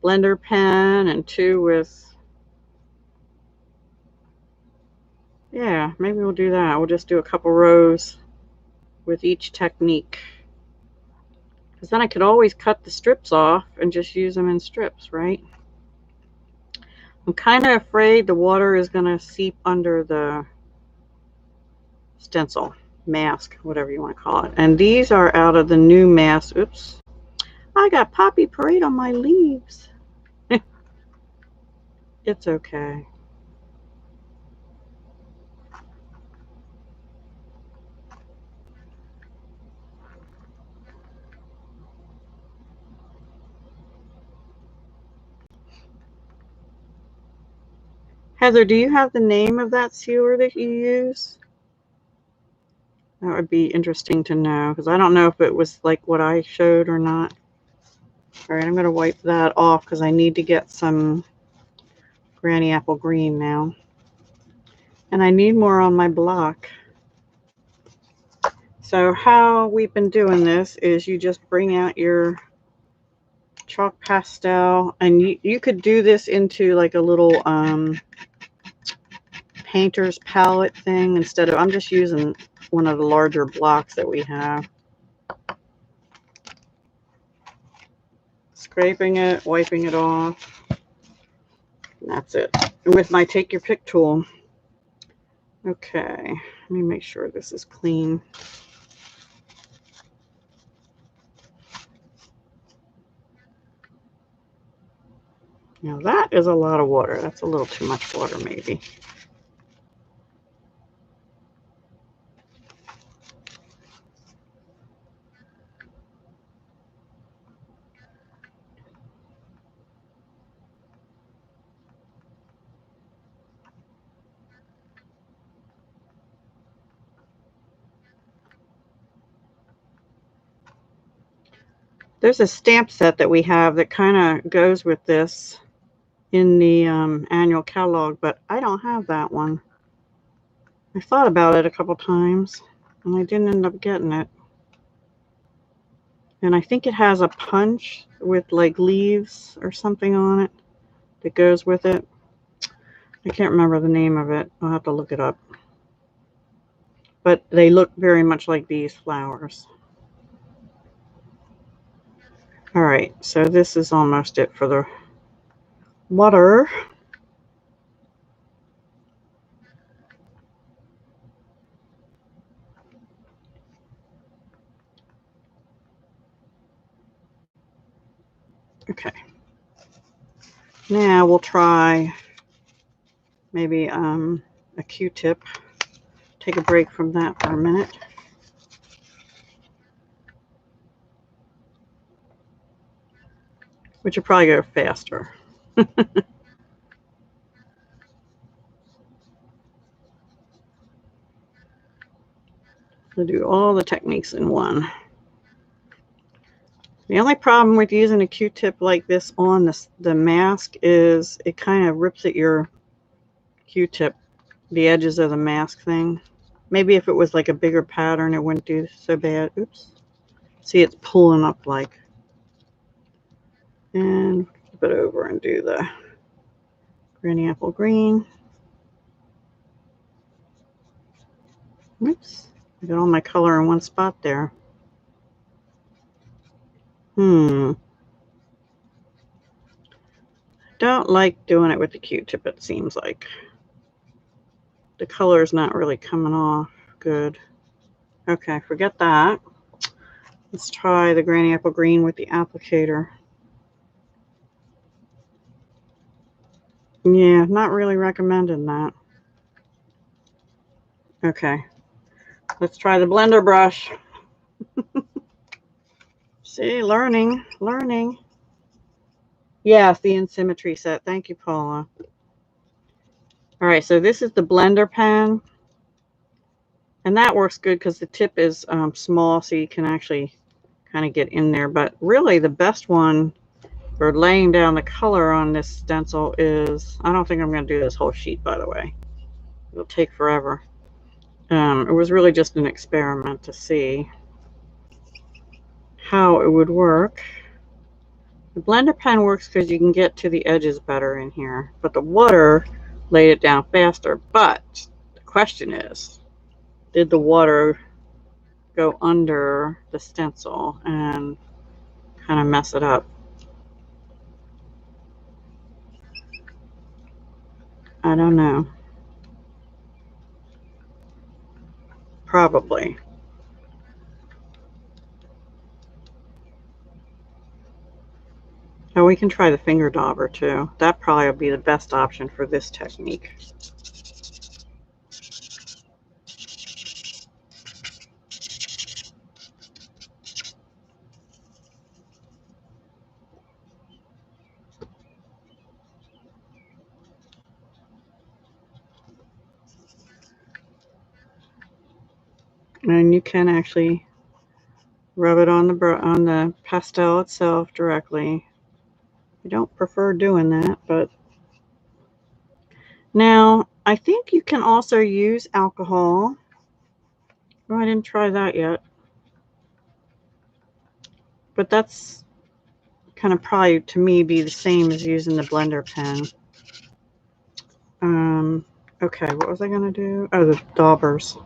blender pen and 2 with... Yeah, maybe we'll do that. We'll just do a couple rows with each technique. Because then I could always cut the strips off and just use them in strips, right? I'm kind of afraid the water is going to seep under the stencil, mask, whatever you want to call it. And these are out of the new mask. Oops. I got Poppy Parade on my leaves. It's okay. Heather, do you have the name of that sealer that you use? That would be interesting to know, because I don't know if it was like what I showed or not. All right, I'm going to wipe that off because I need to get some Granny Apple Green now. And I need more on my block. So how we've been doing this is you just bring out your chalk pastel, and you could do this into like a little painter's palette thing instead of, I'm just using one of the larger blocks that we have. Scraping it, wiping it off. And that's it. And with my take your pick tool. Okay, let me make sure this is clean. Now that is a lot of water. That's a little too much water maybe. There's a stamp set that we have that kind of goes with this in the annual catalog, but I don't have that one. I thought about it a couple times and I didn't end up getting it. And I think it has a punch with like leaves or something on it that goes with it. I can't remember the name of it. I'll have to look it up. But they look very much like these flowers. All right, so this is almost it for the water. Okay. Now we'll try maybe a Q-tip. Take a break from that for a minute. Which will probably go faster. We'll do all the techniques in one. The only problem with using a Q-tip like this on the mask is it kind of rips at your Q-tip, the edges of the mask thing. Maybe if it was like a bigger pattern, it wouldn't do so bad. Oops. See, it's pulling up like. And flip it over and do the Granny Apple Green. Oops. I got all my color in one spot there. Don't like doing it with the Q-tip, it seems like. The color is not really coming off good. Okay, forget that. Let's try the Granny Apple Green with the applicator. Yeah, not really recommending that. Okay, let's try the blender brush. See, learning. Yes, the In Symmetry set. Thank you, Paula. All right, so this is the blender pen. And that works good because the tip is small, so you can actually kind of get in there. But really, the best one for laying down the color on this stencil is, I don't think I'm going to do this whole sheet, by the way. It'll take forever. It was really just an experiment to see how it would work. The blender pen works because you can get to the edges better in here, but the water laid it down faster. But the question is, did the water go under the stencil and kind of mess it up? I don't know. Probably. Oh, we can try the finger dauber too. That probably will be the best option for this technique. And you can actually rub it on the pastel itself directly. I don't prefer doing that, but now I think you can also use alcohol. Oh, I didn't try that yet, but that's kind of probably to me be the same as using the blender pen. Okay, what was I gonna do? Oh, the daubers.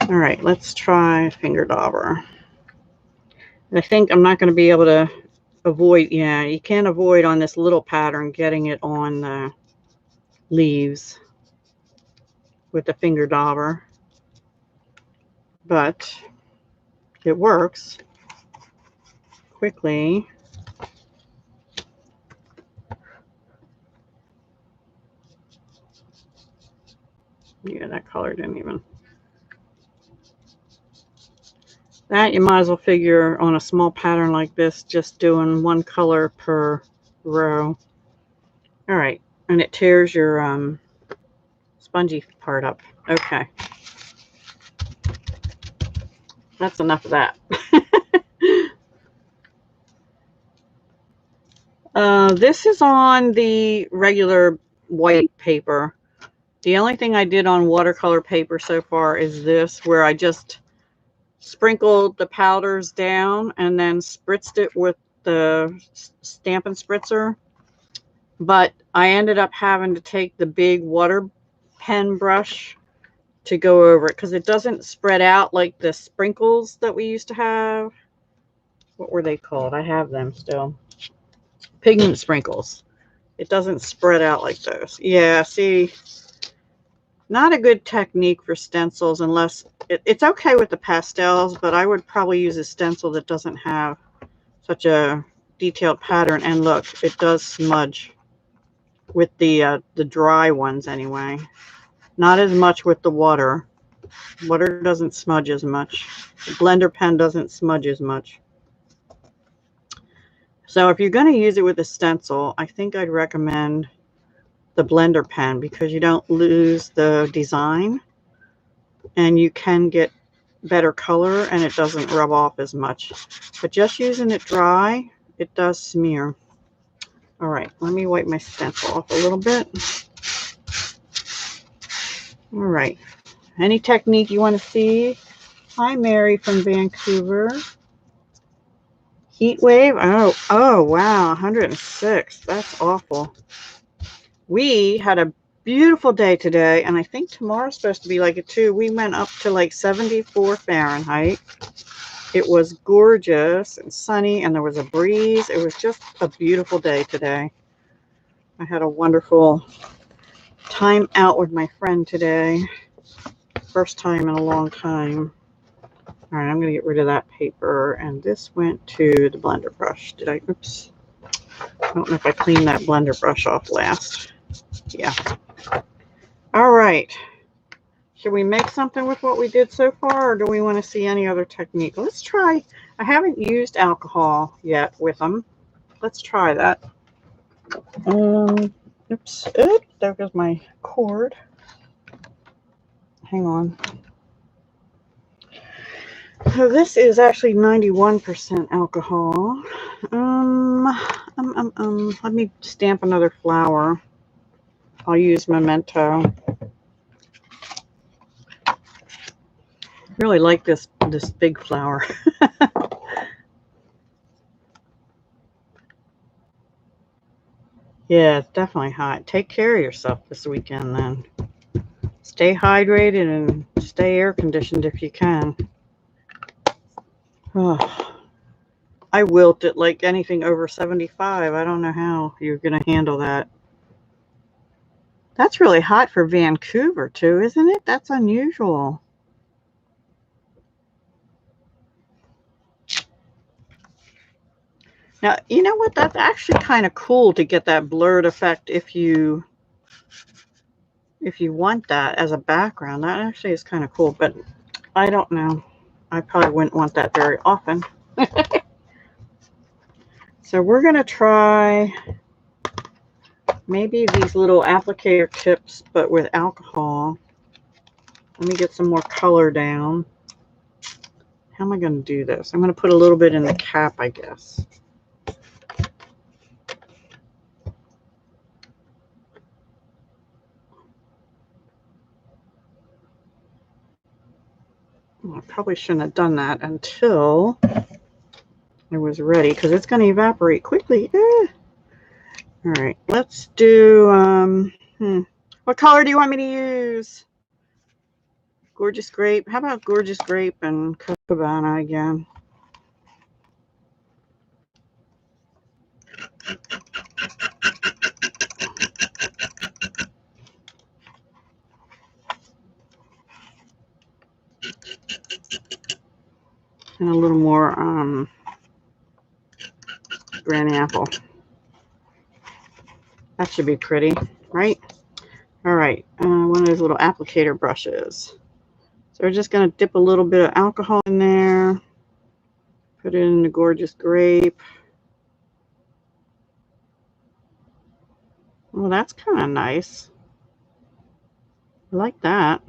All right, let's try finger dauber. I think I'm not going to be able to avoid, yeah, you can't avoid on this little pattern getting it on the leaves with the finger dauber, but it works quickly. Yeah, that color didn't even. That you might as well figure on a small pattern like this, just doing one color per row. All right, and it tears your spongy part up. Okay, that's enough of that. This is on the regular white paper. The only thing I did on watercolor paper so far is this, where I just sprinkled the powders down and then spritzed it with the Stampin' Spritzer. But I ended up having to take the big water pen brush to go over it because it doesn't spread out like the sprinkles that we used to have. What were they called? I have them still. Pigment sprinkles. It doesn't spread out like those. Yeah, see, not a good technique for stencils unless it's okay with the pastels, but I would probably use a stencil that doesn't have such a detailed pattern. And look, it does smudge with the dry ones anyway. Not as much with the water. Water doesn't smudge as much. The blender pen doesn't smudge as much. So if you're going to use it with a stencil, I think I'd recommend the blender pen because you don't lose the design and you can get better color and it doesn't rub off as much. But just using it dry, it does smear. All right, let me wipe my stencil off a little bit. All right, any technique you want to see? Hi, Mary from Vancouver. Heat wave? Oh, wow, 106. That's awful. We had a beautiful day today, and I think tomorrow's supposed to be like it too. We went up to like 74 Fahrenheit. It was gorgeous and sunny, and there was a breeze. It was just a beautiful day today. I had a wonderful time out with my friend today. First time in a long time. All right, I'm going to get rid of that paper, and this went to the blender brush. Did I? Oops. I don't know if I cleaned that blender brush off last. Yeah. All right. Should we make something with what we did so far, or do we want to see any other technique? Let's try. I haven't used alcohol yet with them. Let's try that. Oops. There goes my cord. Hang on. So this is actually 91% alcohol. Let me stamp another flower. I'll use Memento. Really like this big flower. Yeah, it's definitely hot. Take care of yourself this weekend then. Stay hydrated and stay air conditioned if you can. Oh, I wilt it like anything over 75. I don't know how you're going to handle that. That's really hot for Vancouver too, isn't it? That's unusual. Now, you know what? That's actually kind of cool to get that blurred effect if you want that as a background. That actually is kind of cool, but I don't know. I probably wouldn't want that very often. So we're going to try maybe these little applicator tips, but with alcohol. Let me get some more color down. How am I going to do this? I'm going to put a little bit in the cap, I guess. Well, I probably shouldn't have done that until I was ready, because it's going to evaporate quickly. All right, let's do, what color do you want me to use? Gorgeous Grape. How about Gorgeous Grape and Cabana again? And a little more Grand Apple. That should be pretty, right? All right, one of those little applicator brushes. So we're just going to dip a little bit of alcohol in there. Put it in the Gorgeous Grape. Well, that's kind of nice. I like that.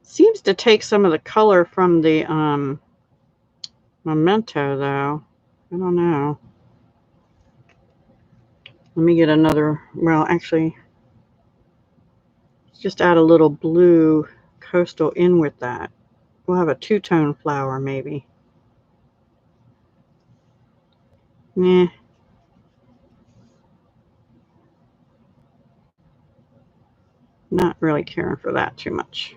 Seems to take some of the color from the Memento, though. I don't know. Let me get another, well, actually, just add a little blue coastal in with that. We'll have a two-tone flower, maybe. Nah. Not really caring for that too much.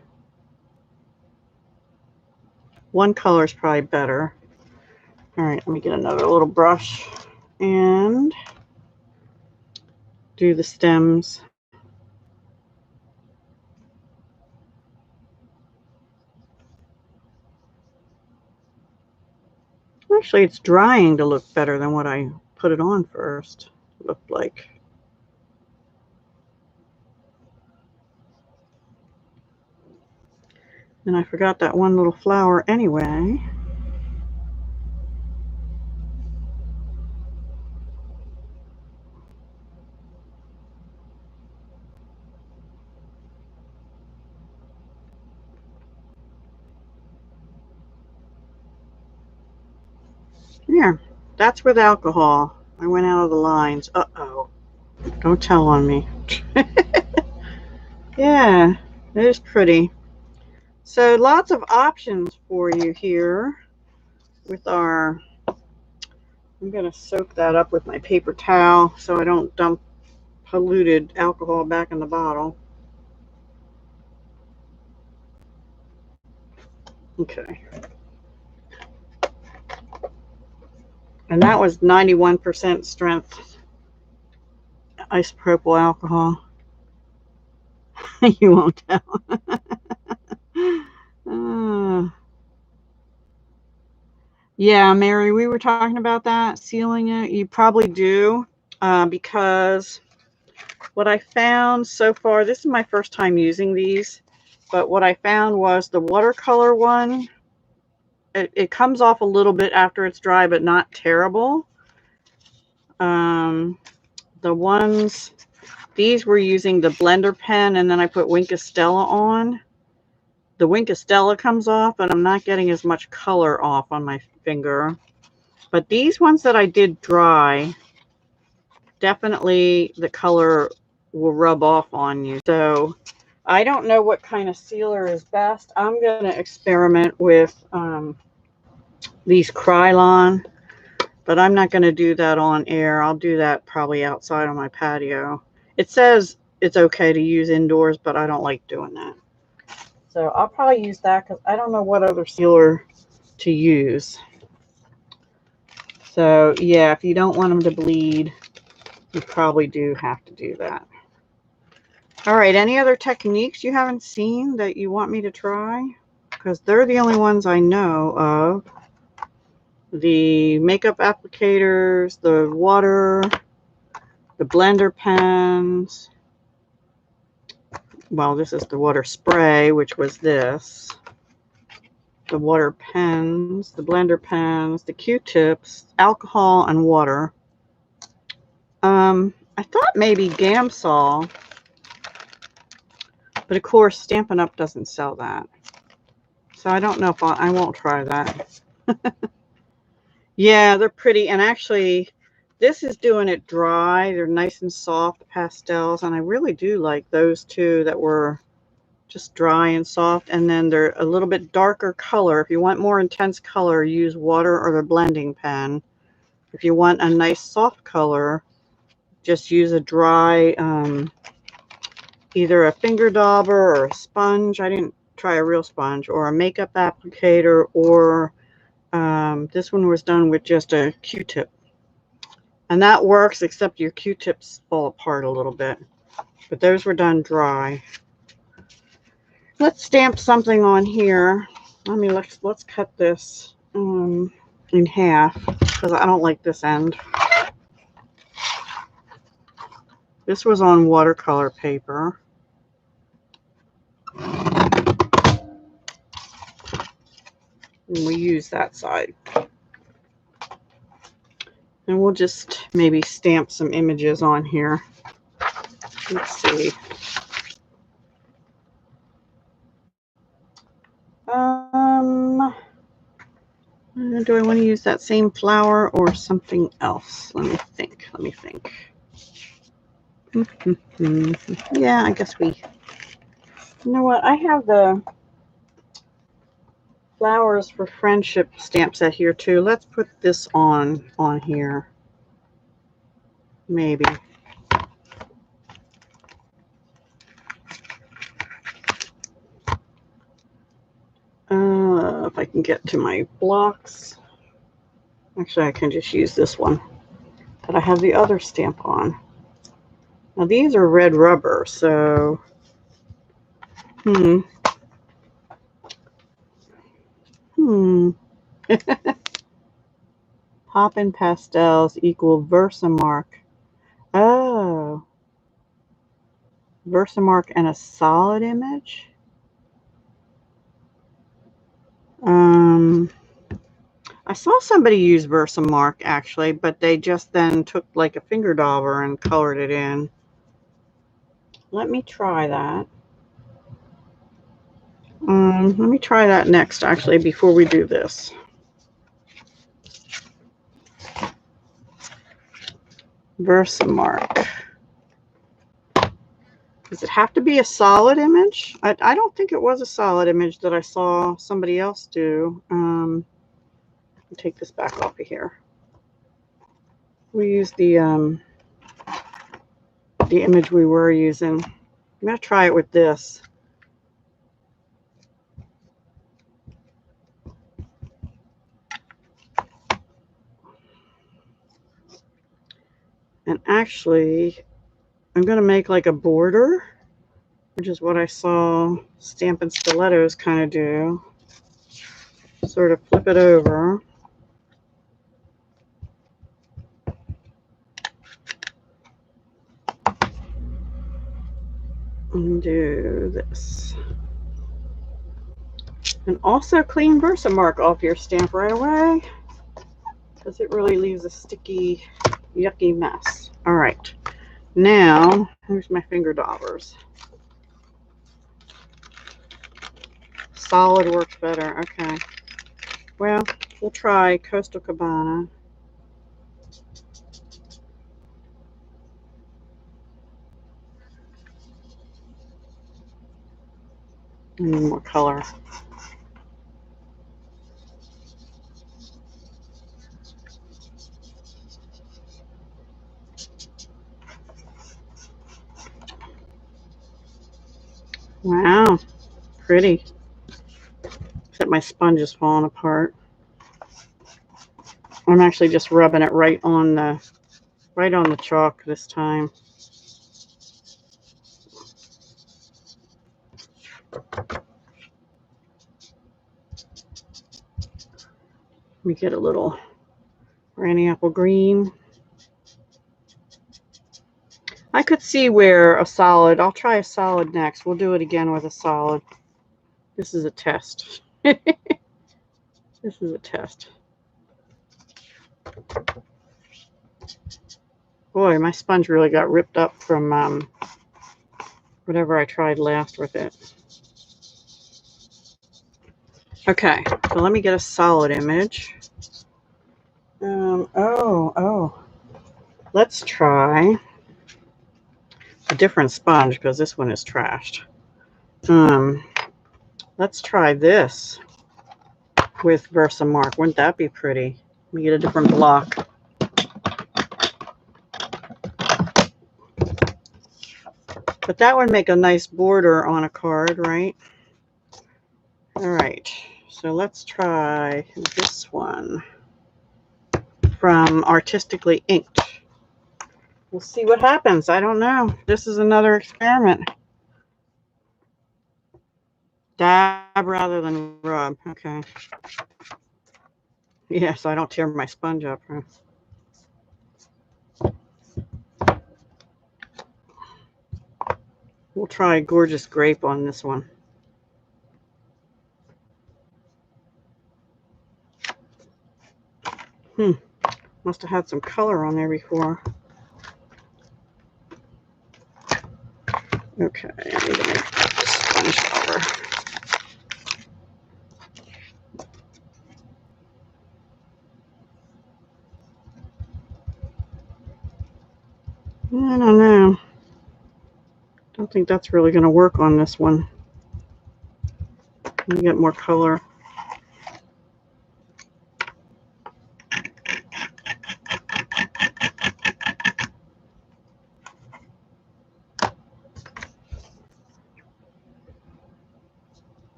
One color is probably better. All right, let me get another little brush and do the stems. Actually, it's drying to look better than what I put it on first. Looked like. And I forgot that one little flower anyway. Here, that's with alcohol. I went out of the lines. Uh-oh. Don't tell on me. Yeah, it is pretty. So lots of options for you here with our, I'm going to soak that up with my paper towel so I don't dump polluted alcohol back in the bottle. Okay. And that was 91% strength isopropyl alcohol. You won't tell. Yeah, Mary, we were talking about that, sealing it. You probably do, because what I found so far, this is my first time using these, but what I found was the watercolor one, it comes off a little bit after it's dry, but not terrible. The ones, these were using the blender pen, and then I put Wink of Stella on. The Wink of Stella comes off, but I'm not getting as much color off on my finger. But these ones that I did dry, definitely the color will rub off on you. So I don't know what kind of sealer is best. I'm going to experiment with these Krylon, but I'm not going to do that on air. I'll do that probably outside on my patio. It says it's okay to use indoors, but I don't like doing that. So I'll probably use that because I don't know what other sealer to use. So yeah, if you don't want them to bleed, you probably do have to do that. All right, any other techniques you haven't seen that you want me to try? Because they're the only ones I know of. The makeup applicators, the water, the blender pens. Well, this is the water spray, which was this. The water pens, the blender pens, the Q-tips, alcohol, and water. I thought maybe Gamsol, but of course Stampin' Up doesn't sell that. So I don't know if I won't try that. Yeah, they're pretty, and actually this is doing it dry. They're nice and soft pastels, and I really do like those two that were just dry and soft, and then they're a little bit darker color. If you want more intense color, use water or the blending pen. If you want a nice soft color, just use a dry, either a finger dauber or a sponge. I didn't try a real sponge, or a makeup applicator, or this one was done with just a Q-tip. And that works, except your Q-tips fall apart a little bit. But those were done dry. Let's stamp something on here. Let's cut this in half, because I don't like this end. This was on watercolor paper. And we use that side. And we'll just maybe stamp some images on here. Let's see. Do I want to use that same flower or something else? Let me think. Yeah, I guess you know what? I have the Flowers for Friendship stamp set here too. Let's put this on here. Maybe. If I can get to my blocks. Actually, I can just use this one. But I have the other stamp on. Now these are red rubber, so Poppin' Pastels equal Versamark. Oh. Versamark and a solid image? I saw somebody use Versamark actually, but they just then took like a finger dauber and colored it in. Let me try that. Let me try that next actually before we do this. Versamark. Does it have to be a solid image? I don't think it was a solid image that I saw somebody else do. Take this back off of here. We use the image we were using. I'm going to try it with this. And actually, I'm going to make like a border, which is what I saw Stampin' Stilettos kind of do. Sort of flip it over. And do this. And also clean Versamark off your stamp right away, because it really leaves a sticky, yucky mess. All right. Now, here's my finger daubers. Solid works better. Okay. Well, we'll try Coastal Cabana. I need more color. Wow, pretty. Except my sponge is falling apart. I'm actually just rubbing it right on the chalk this time. Let me get a little granny apple green. I could see where a solid, I'll try a solid next. We'll do it again with a solid. This is a test. This is a test. Boy, my sponge really got ripped up from whatever I tried last with it. Okay, so let me get a solid image. Let's try a different sponge because this one is trashed. Let's try this with Versamark. Wouldn't that be pretty? Let me get a different block. But that would make a nice border on a card, right? All right, so let's try this one from Artistically Inked. We'll see what happens. I don't know. This is another experiment. Dab rather than rub. Okay. Yeah, so I don't tear my sponge up. Huh? We'll try Gorgeous Grape on this one. Must have had some color on there before. Okay, I need to make this sponge cover. I don't know. Don't think that's really going to work on this one. Let me get more color.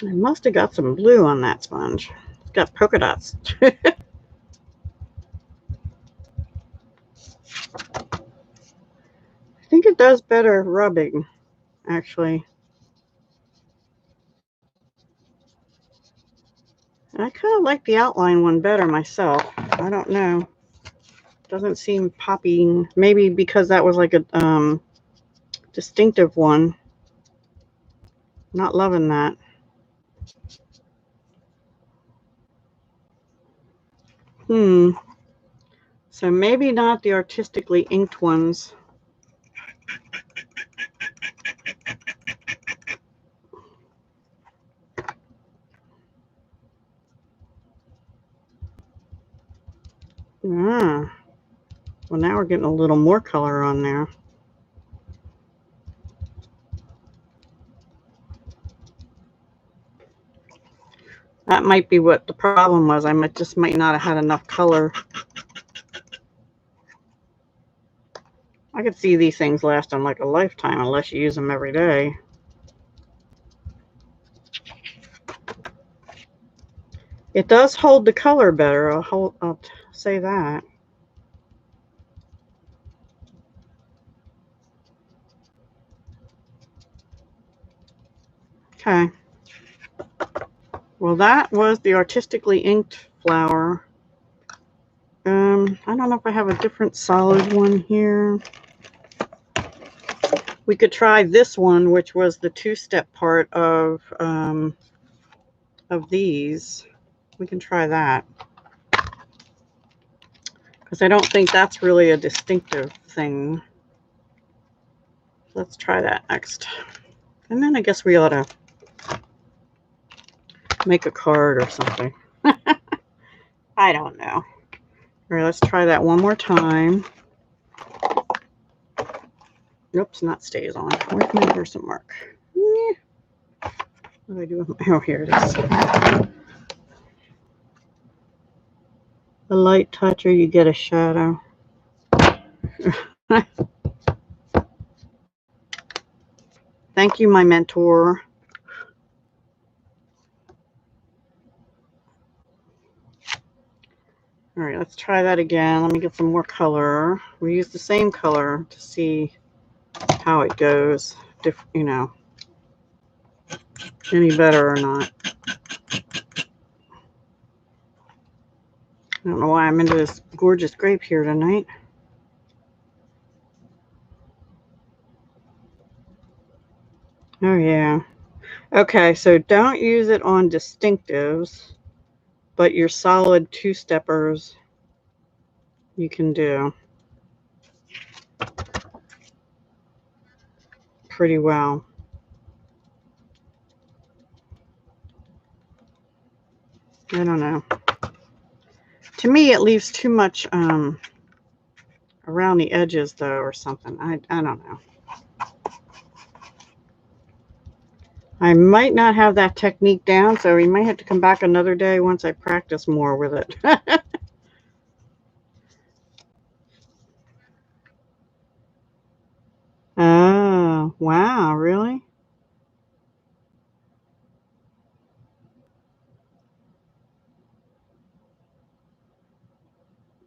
I must have got some blue on that sponge. It's got polka dots. I think it does better rubbing, actually. I kind of like the outline one better myself. I don't know. Doesn't seem popping. Maybe because that was like a distinctive one. Not loving that. So maybe not the Artistically Inked ones. Well, now we're getting a little more color on there. That might be what the problem was. I just might not have had enough color. I could see these things lasting like a lifetime unless you use them every day. It does hold the color better. I'll say that. Okay. Well, that was the Artistically Inked flower. I don't know if I have a different solid one here. We could try this one, which was the two-step part of these. We can try that. Because I don't think that's really a distinctive thing. Let's try that next. And then I guess we ought to make a card or something. I don't know. All right, let's try that one more time. Oops, not stays on. Where's my Versamark? What do I do with my... Oh, here it is. A light touch or you get a shadow. Thank you, my mentor. All right, let's try that again. Let me get some more color. We use the same color to see how it goes, you know, any better or not. I don't know why I'm into this gorgeous grape here tonight. Oh, yeah. Okay, so don't use it on distinctives, but your solid two-steppers you can do pretty well. I don't know. To me, it leaves too much around the edges, though, or something. I don't know. I might not have that technique down, so we might have to come back another day once I practice more with it. Oh, wow, really?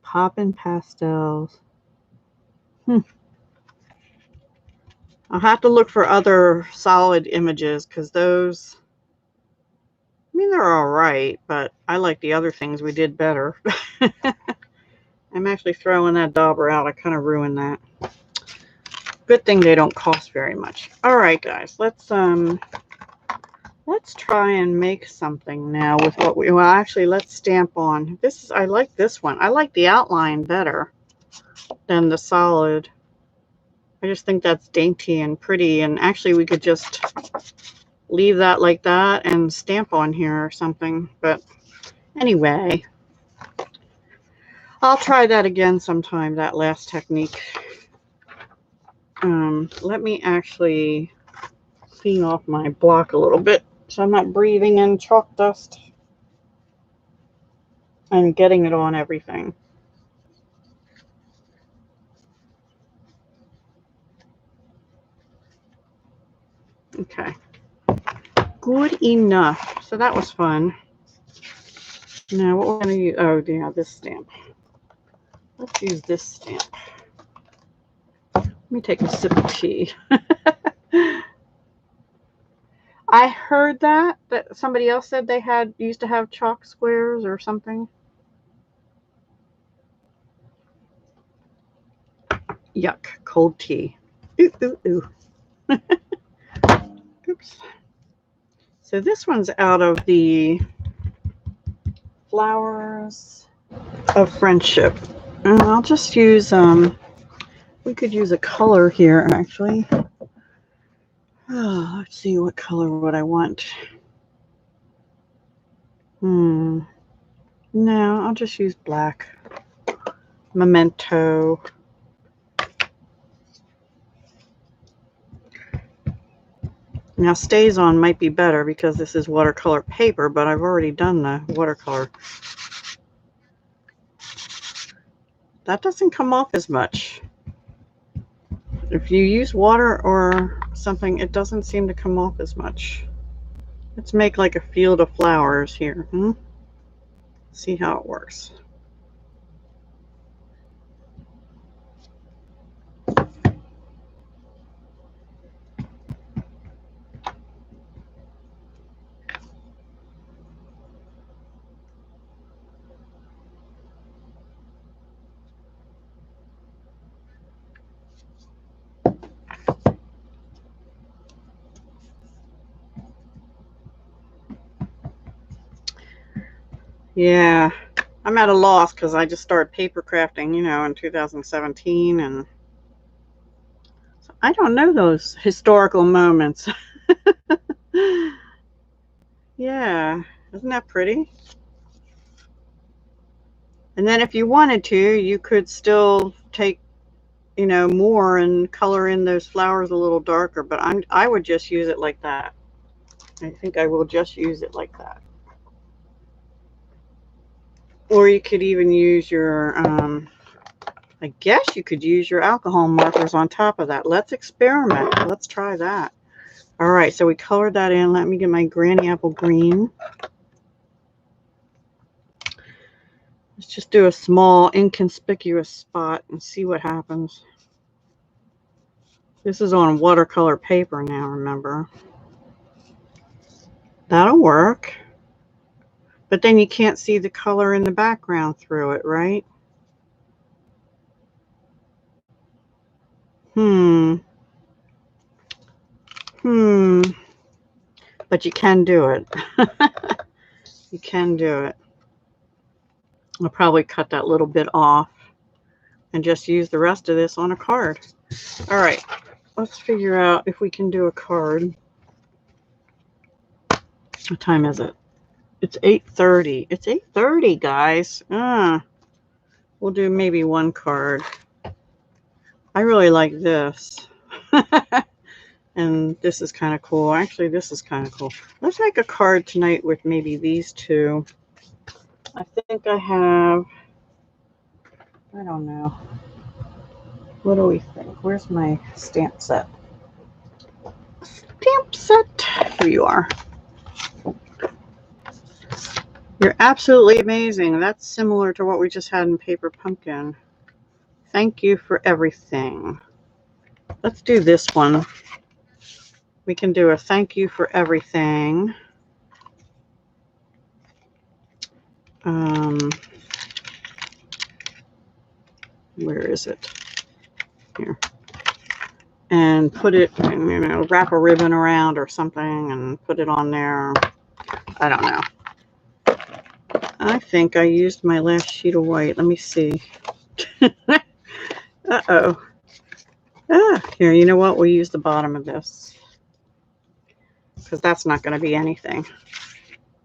Poppin' pastels. I'll have to look for other solid images because those, I mean, they're all right, but I like the other things we did better. I'm actually throwing that dauber out. I kind of ruined that. Good thing they don't cost very much. All right, guys, let's try and make something now with what we, well, actually, let's stamp on. This is, I like this one. I like the outline better than the solid. I just think that's dainty and pretty, and actually we could just leave that like that and stamp on here or something. But anyway, I'll try that again sometime, that last technique. Let me actually clean off my block a little bit so I'm not breathing in chalk dust and getting it on everything. Okay. Good enough. So that was fun. Now what we're going to use, oh yeah, this stamp. Let's use this stamp. Let me take a sip of tea. I heard that somebody else said they used to have chalk squares or something. Yuck, cold tea. Ooh, ooh, ooh. Oops. So this one's out of the Flowers of Friendship. And I'll just use, we could use a color here actually. Oh, let's see what color would I want. No, I'll just use black. Memento. Now Stays On might be better because this is watercolor paper, but I've already done the watercolor. That doesn't come off as much. If you use water or something, it doesn't seem to come off as much. Let's make like a field of flowers here. See how it works. Yeah, I'm at a loss because I just started paper crafting, you know, in 2017, and so I don't know those historical moments. Yeah, isn't that pretty? And then if you wanted to, you could still take, you know, more and color in those flowers a little darker, but I would just use it like that. I think I will just use it like that. Or you could even use your, I guess you could use your alcohol markers on top of that. Let's experiment. Let's try that. All right, so we colored that in. Let me get my Granny Apple Green. Let's just do a small inconspicuous spot and see what happens. This is on watercolor paper now, remember. That'll work. But then you can't see the color in the background through it, right? But you can do it. You can do it. I'll probably cut that little bit off and just use the rest of this on a card. All right, let's figure out if we can do a card. What time is it? It's 8:30. It's 8:30, guys. We'll do maybe one card. I really like this. And this is kind of cool. Actually, this is kind of cool. Let's make a card tonight with maybe these two. I think I have, I don't know. What do we think? Where's my stamp set? Stamp set. Here you are. You're absolutely amazing. That's similar to what we just had in Paper Pumpkin. Thank you for everything. Let's do this one. We can do a thank you for everything. Where is it? Here. And put it, and, you know, wrap a ribbon around or something and put it on there. I don't know. I think I used my last sheet of white. Let me see. Uh-oh. Here, you know what? We'll use the bottom of this, because that's not going to be anything.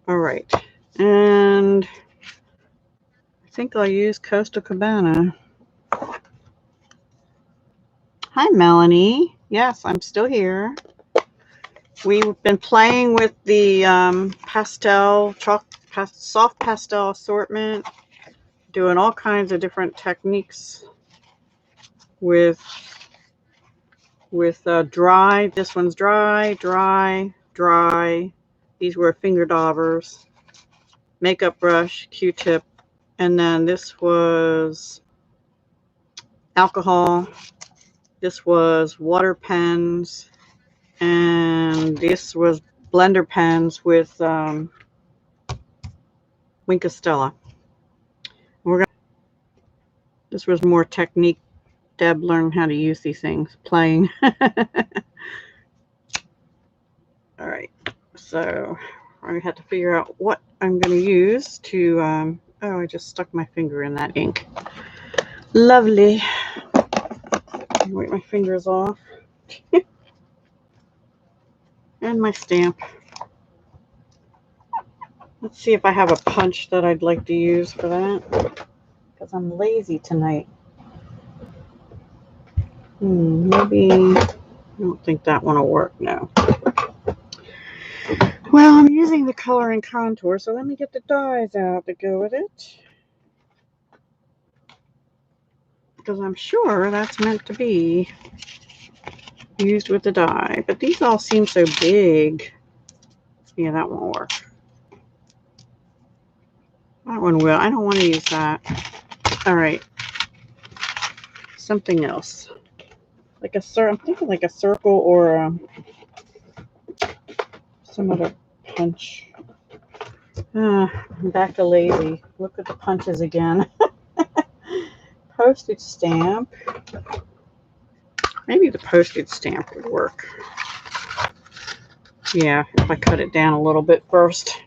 All right. And I think I'll use Coastal Cabana. Hi, Melanie. Yes, I'm still here. We've been playing with the soft pastel assortment, doing all kinds of different techniques with dry. This one's dry, dry, dry. These were finger daubers, makeup brush, Q-tip, and then this was alcohol. This was water pens, and this was blender pens with Wink of Stella. This was more technique. Deb learned how to use these things playing. All right, so I had to figure out what I'm going to use to, oh, I just stuck my finger in that ink. Lovely. Wipe my fingers off. And my stamp. Let's see if I have a punch that I'd like to use for that, because I'm lazy tonight. Maybe, I don't think that one will work now. Well, I'm using the color and contour, so let me get the dyes out to go with it, because I'm sure that's meant to be used with the dye. But these all seem so big. Yeah, that won't work. That one will. I don't want to use that. All right. Something else. Like a circle. I'm thinking like a circle or some other punch. I'm back to lazy. Look at the punches again. Postage stamp. Maybe the postage stamp would work. Yeah, if I cut it down a little bit first.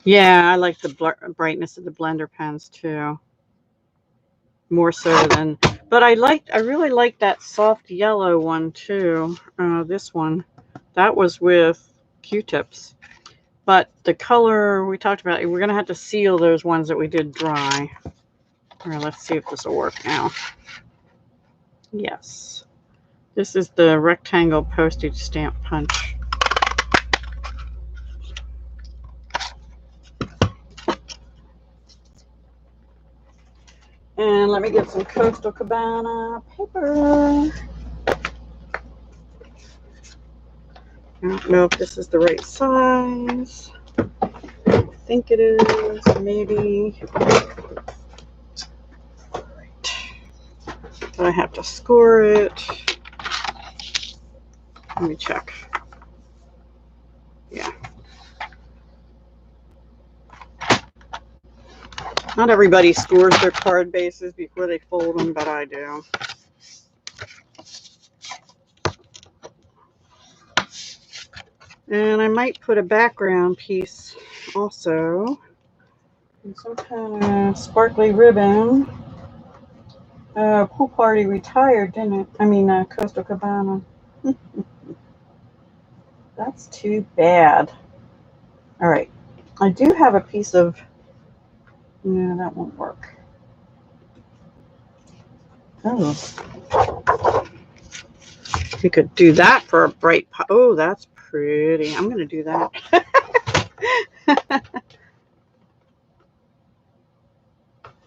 Yeah, I like the brightness of the blender pens too. More so than, but I really like that soft yellow one too. This one, that was with Q-tips. But the color we talked about, we're gonna have to seal those ones that we did dry. All right, let's see if this will work now. Yes, this is the rectangle postage stamp punch. And let me get some Coastal Cabana paper. I don't know if this is the right size. think it is. Maybe. Right. But I have to score it. Let me check. Yeah. Not everybody scores their card bases before they fold them, but I do. And I might put a background piece also. And some kind of sparkly ribbon. Pool Party retired, didn't it? I mean, Coastal Cabana. That's too bad. All right. I do have a piece of... No, that won't work. Oh. You could do that for a bright pot. Oh, that's pretty. I'm going to do that.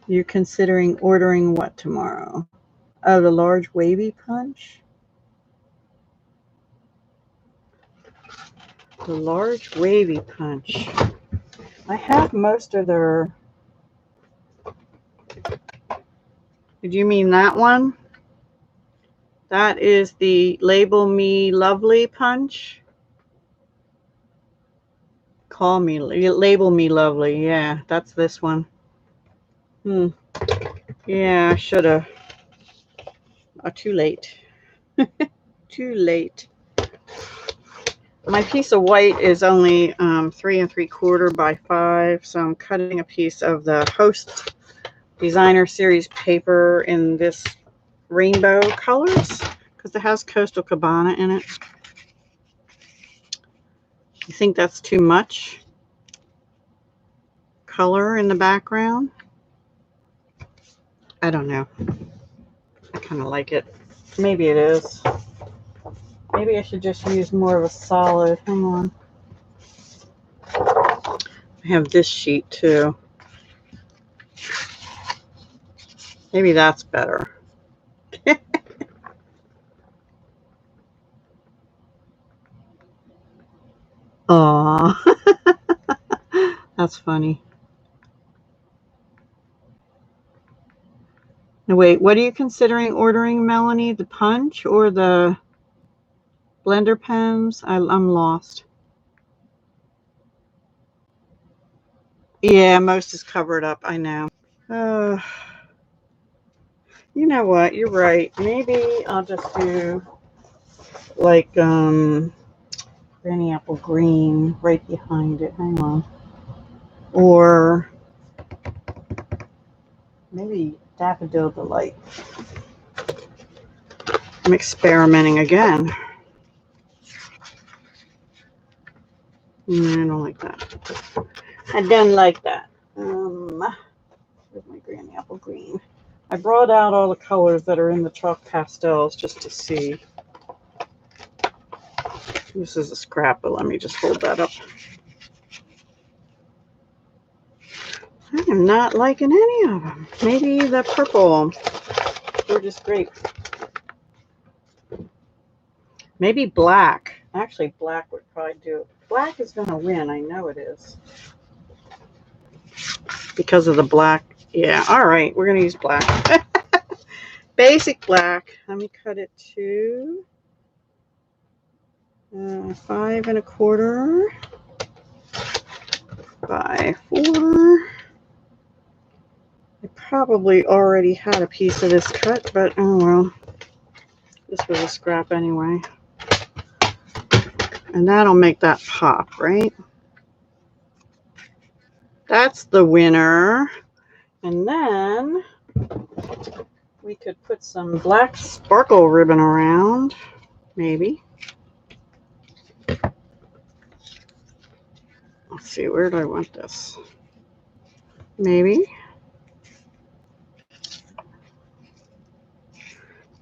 You're considering ordering what tomorrow? Oh, the large wavy punch? The large wavy punch. I have most of their... Did you mean that one? That is the Label Me Lovely punch. Call me, Label Me Lovely. Yeah, that's this one. Yeah, I should have. Oh, too late. Too late. My piece of white is only 3 3/4 by 5, so I'm cutting a piece of the Host Designer Series paper in this rainbow colors because it has Coastal Cabana in it. You think that's too much color in the background? I don't know. I kind of like it. Maybe it is. Maybe I should just use more of a solid. Hang on. I have this sheet too. Maybe that's better. Aw. That's funny. Now wait, what are you considering ordering, Melanie? The punch or the blender pens? I'm lost. Yeah, most is covered up, I know. You know what? You're right. Maybe I'll just do like Granny Apple Green right behind it. Hang on. Or maybe Daffodil Delight. I'm experimenting again. I don't like that. I don't like that. Where's my Granny Apple Green? I brought out all the colors that are in the chalk pastels just to see. This is a scrap, but let me just hold that up. I am not liking any of them. Maybe the purple. Gorgeous Grape. Maybe black. Actually, black would probably do it. Black is going to win. I know it is. Because of the black. Yeah, all right. We're going to use black. Basic black. Let me cut it to 5 1/4 by 4. I probably already had a piece of this cut, but oh well. This was a scrap anyway. And that'll make that pop, right? That's the winner. And then we could put some black sparkle ribbon around, maybe. Let's see, where do I want this? Maybe.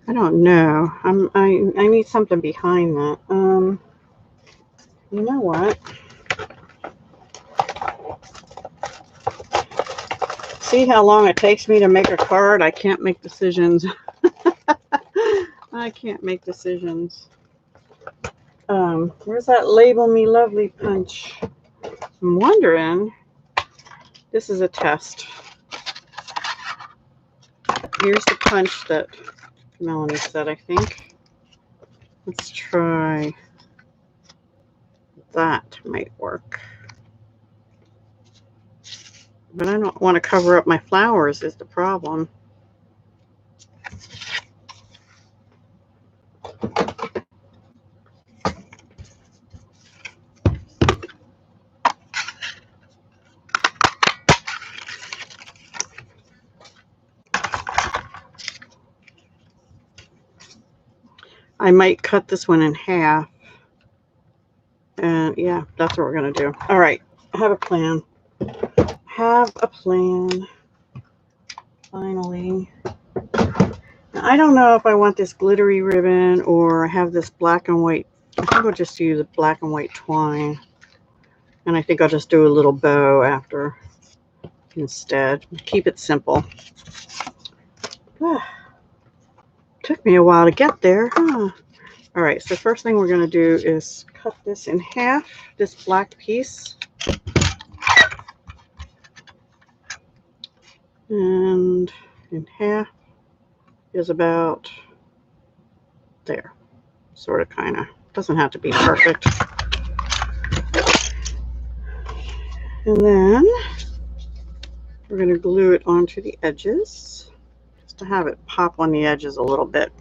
I don't know. I need something behind that. You know what? See how long it takes me to make a card? I can't make decisions. I can't make decisions. Where's that Label Me Lovely punch? I'm wondering This is a test. Here's the punch that Melanie said, I think. Let's try. That might work. But I don't want to cover up my flowers is the problem. I might cut this one in half. And yeah, that's what we're going to do. All right. I have a plan. Finally. Now, I don't know if I want this glittery ribbon or I have this black and white. I think I'll just use a black and white twine. And I think I'll just do a little bow after instead. Keep it simple. Took me a while to get there, huh? All right, so first thing we're going to do is cut this in half, this black piece. And in half is about there. Sort of, kind of. Doesn't have to be perfect. And then we're going to glue it onto the edges, just to have it pop on the edges a little bit.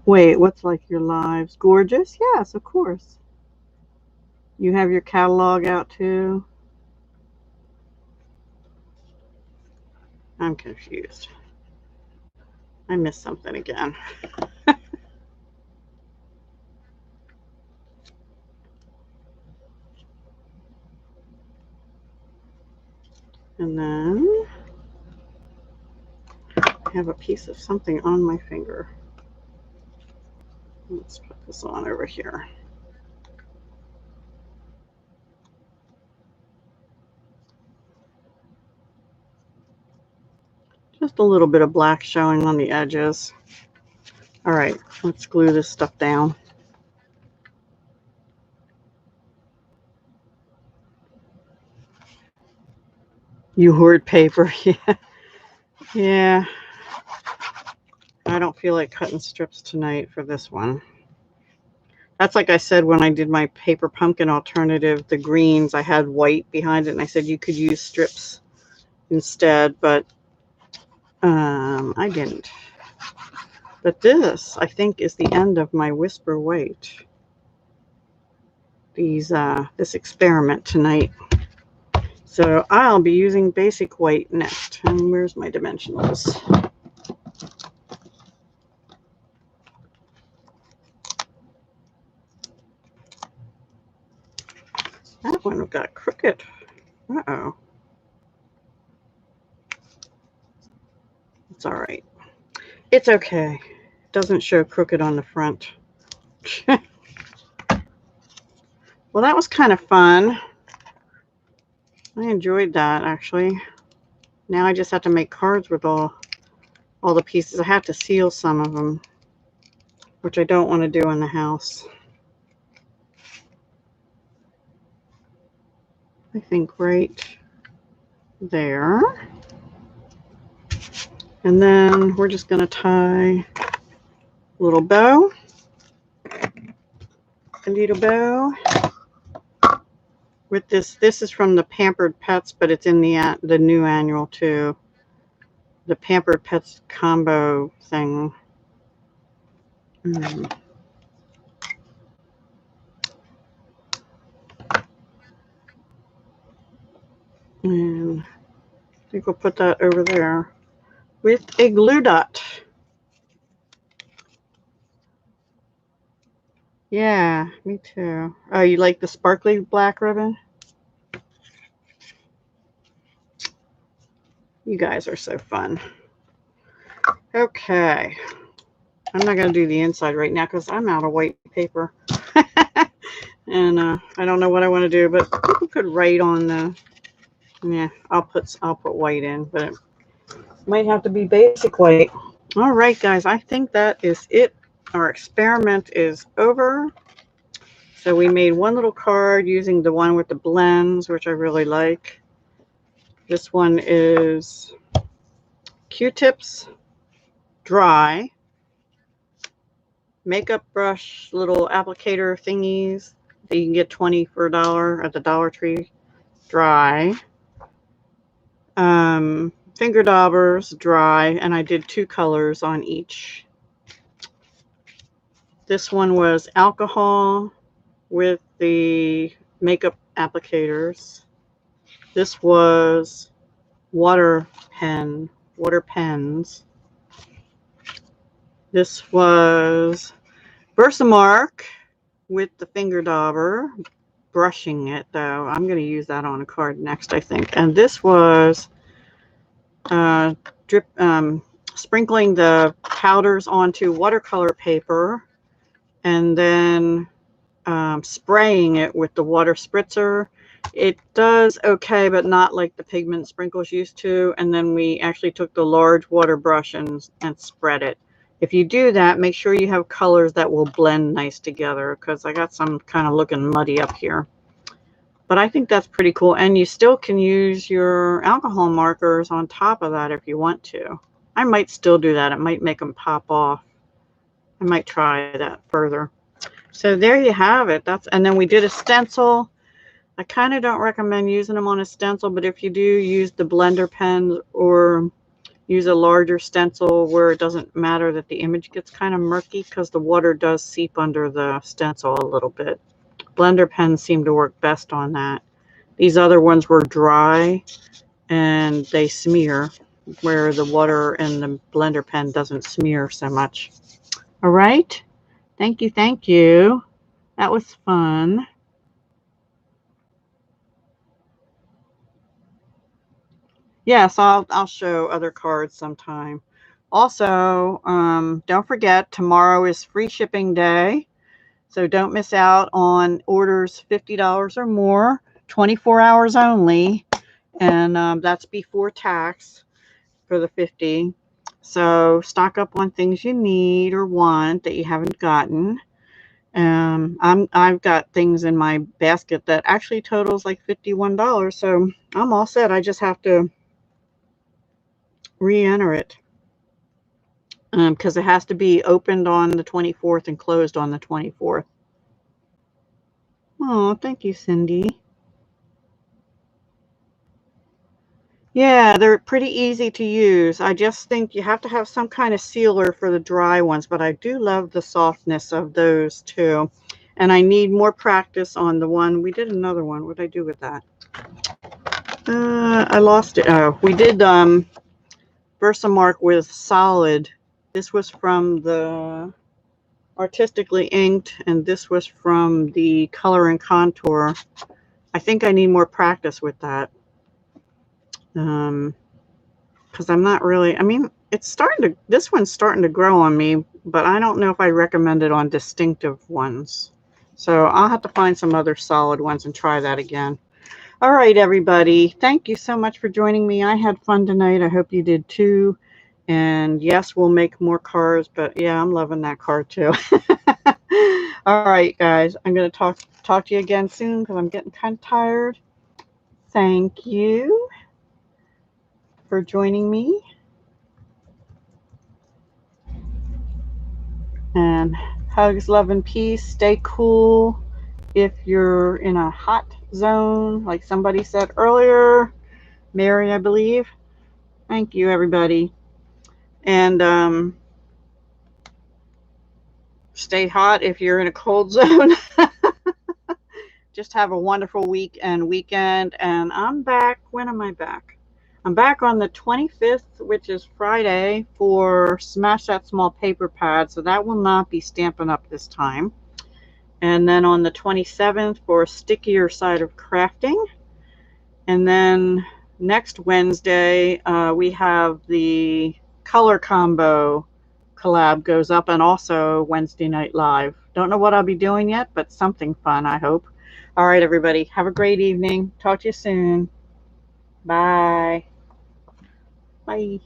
Wait, what's like your lives? Gorgeous? Yes, of course. You have your catalog out too? I'm confused. I missed something again. And then I have a piece of something on my finger. Let's put this on over here. Just a little bit of black showing on the edges. All right, let's glue this stuff down. You hoard paper, yeah. Yeah. I don't feel like cutting strips tonight for this one. That's like I said when I did my paper pumpkin alternative, the greens, I had white behind it, and I said you could use strips instead, but I didn't. But this, I think, is the end of my Whisper White. This experiment tonight. So I'll be using basic white next. And where's my dimensionals? That one got crooked. Uh-oh. It's all right. It's okay. It doesn't show crooked on the front. Well, that was kind of fun. I enjoyed that, actually. Now I just have to make cards with all the pieces. I have to seal some of them, which I don't want to do in the house. I think right there. And then we're just going to tie a little bow. A little bow. With this is from the Pampered Pets, but it's in the new annual too. The Pampered Pets combo thing. And I think we'll put that over there with a glue dot. Yeah, me too. Oh, you like the sparkly black ribbon? You guys are so fun. Okay. I'm not going to do the inside right now because I'm out of white paper. And I don't know what I want to do, but people could write on the... Yeah, I'll put white in, but it might have to be basic white. All right, guys, I think that is it. Our experiment is over. So we made one little card using the one with the blends, which I really like. This one is Q-tips, dry, makeup brush, little applicator thingies that you can get 20 for $1 at the Dollar Tree, dry. Finger daubers, dry, and I did 2 colors on each. This one was alcohol with the makeup applicators. This was water pens. This was Versamark with the finger dauber, brushing it though. I'm going to use that on a card next, I think. And this was sprinkling the powders onto watercolor paper and then spraying it with the water spritzer. It does okay, but not like the pigment sprinkles used to. And then we actually took the large water brush and spread it. If you do that, make sure you have colors that will blend nice together, because I got some kind of looking muddy up here. But I think that's pretty cool. And you still can use your alcohol markers on top of that if you want to. I might still do that. It might make them pop off. I might try that further. So there you have it. And then we did a stencil. I kind of don't recommend using them on a stencil, but if you do, use the blender pens or use a larger stencil where it doesn't matter that the image gets kind of murky, because the water does seep under the stencil a little bit. Blender pens seem to work best on that. These other ones were dry and they smear, where the water and the blender pen doesn't smear so much. All right. Thank you. Thank you. That was fun. Yes, I'll show other cards sometime. Also, don't forget, tomorrow is free shipping day. So don't miss out on orders $50 or more, 24 hours only. And that's before tax for the 50. So stock up on things you need or want that you haven't gotten. I've got things in my basket that actually totals like $51. So I'm all set. I just have to re-enter it. Because it has to be opened on the 24th and closed on the 24th. Oh, thank you, Cindy. Yeah, they're pretty easy to use. I just think you have to have some kind of sealer for the dry ones, but I do love the softness of those too. And I need more practice on the one. We did another one. What did I do with that? I lost it. Oh, we did Versamark with solid. This was from the Artistically Inked, and this was from the Color and Contour. I think I need more practice with that. Because I'm not really, I mean, it's starting to, this one's starting to grow on me, but I don't know if I recommend it on distinctive ones. So I'll have to find some other solid ones and try that again. All right, everybody. Thank you so much for joining me. I had fun tonight. I hope you did too. And yes, we'll make more cards, but yeah, I'm loving that card too. All right, guys. I'm going to talk to you again soon because I'm getting kind of tired. Thank you for joining me. And hugs, love, and peace. Stay cool if you're in a hot zone, like somebody said earlier. Mary, I believe. Thank you, everybody. And stay hot if you're in a cold zone. Just have a wonderful week and weekend. And I'm back. When am I back? I'm back on the 25th, which is Friday, for Smash That Small Paper Pad. So that will not be Stampin' Up this time. And then on the 27th for Stickier Side of Crafting. And then next Wednesday, we have the Color Combo collab goes up, and also Wednesday Night Live. Don't know what I'll be doing yet, but something fun, I hope. All right, everybody. Have a great evening. Talk to you soon. Bye. Bye.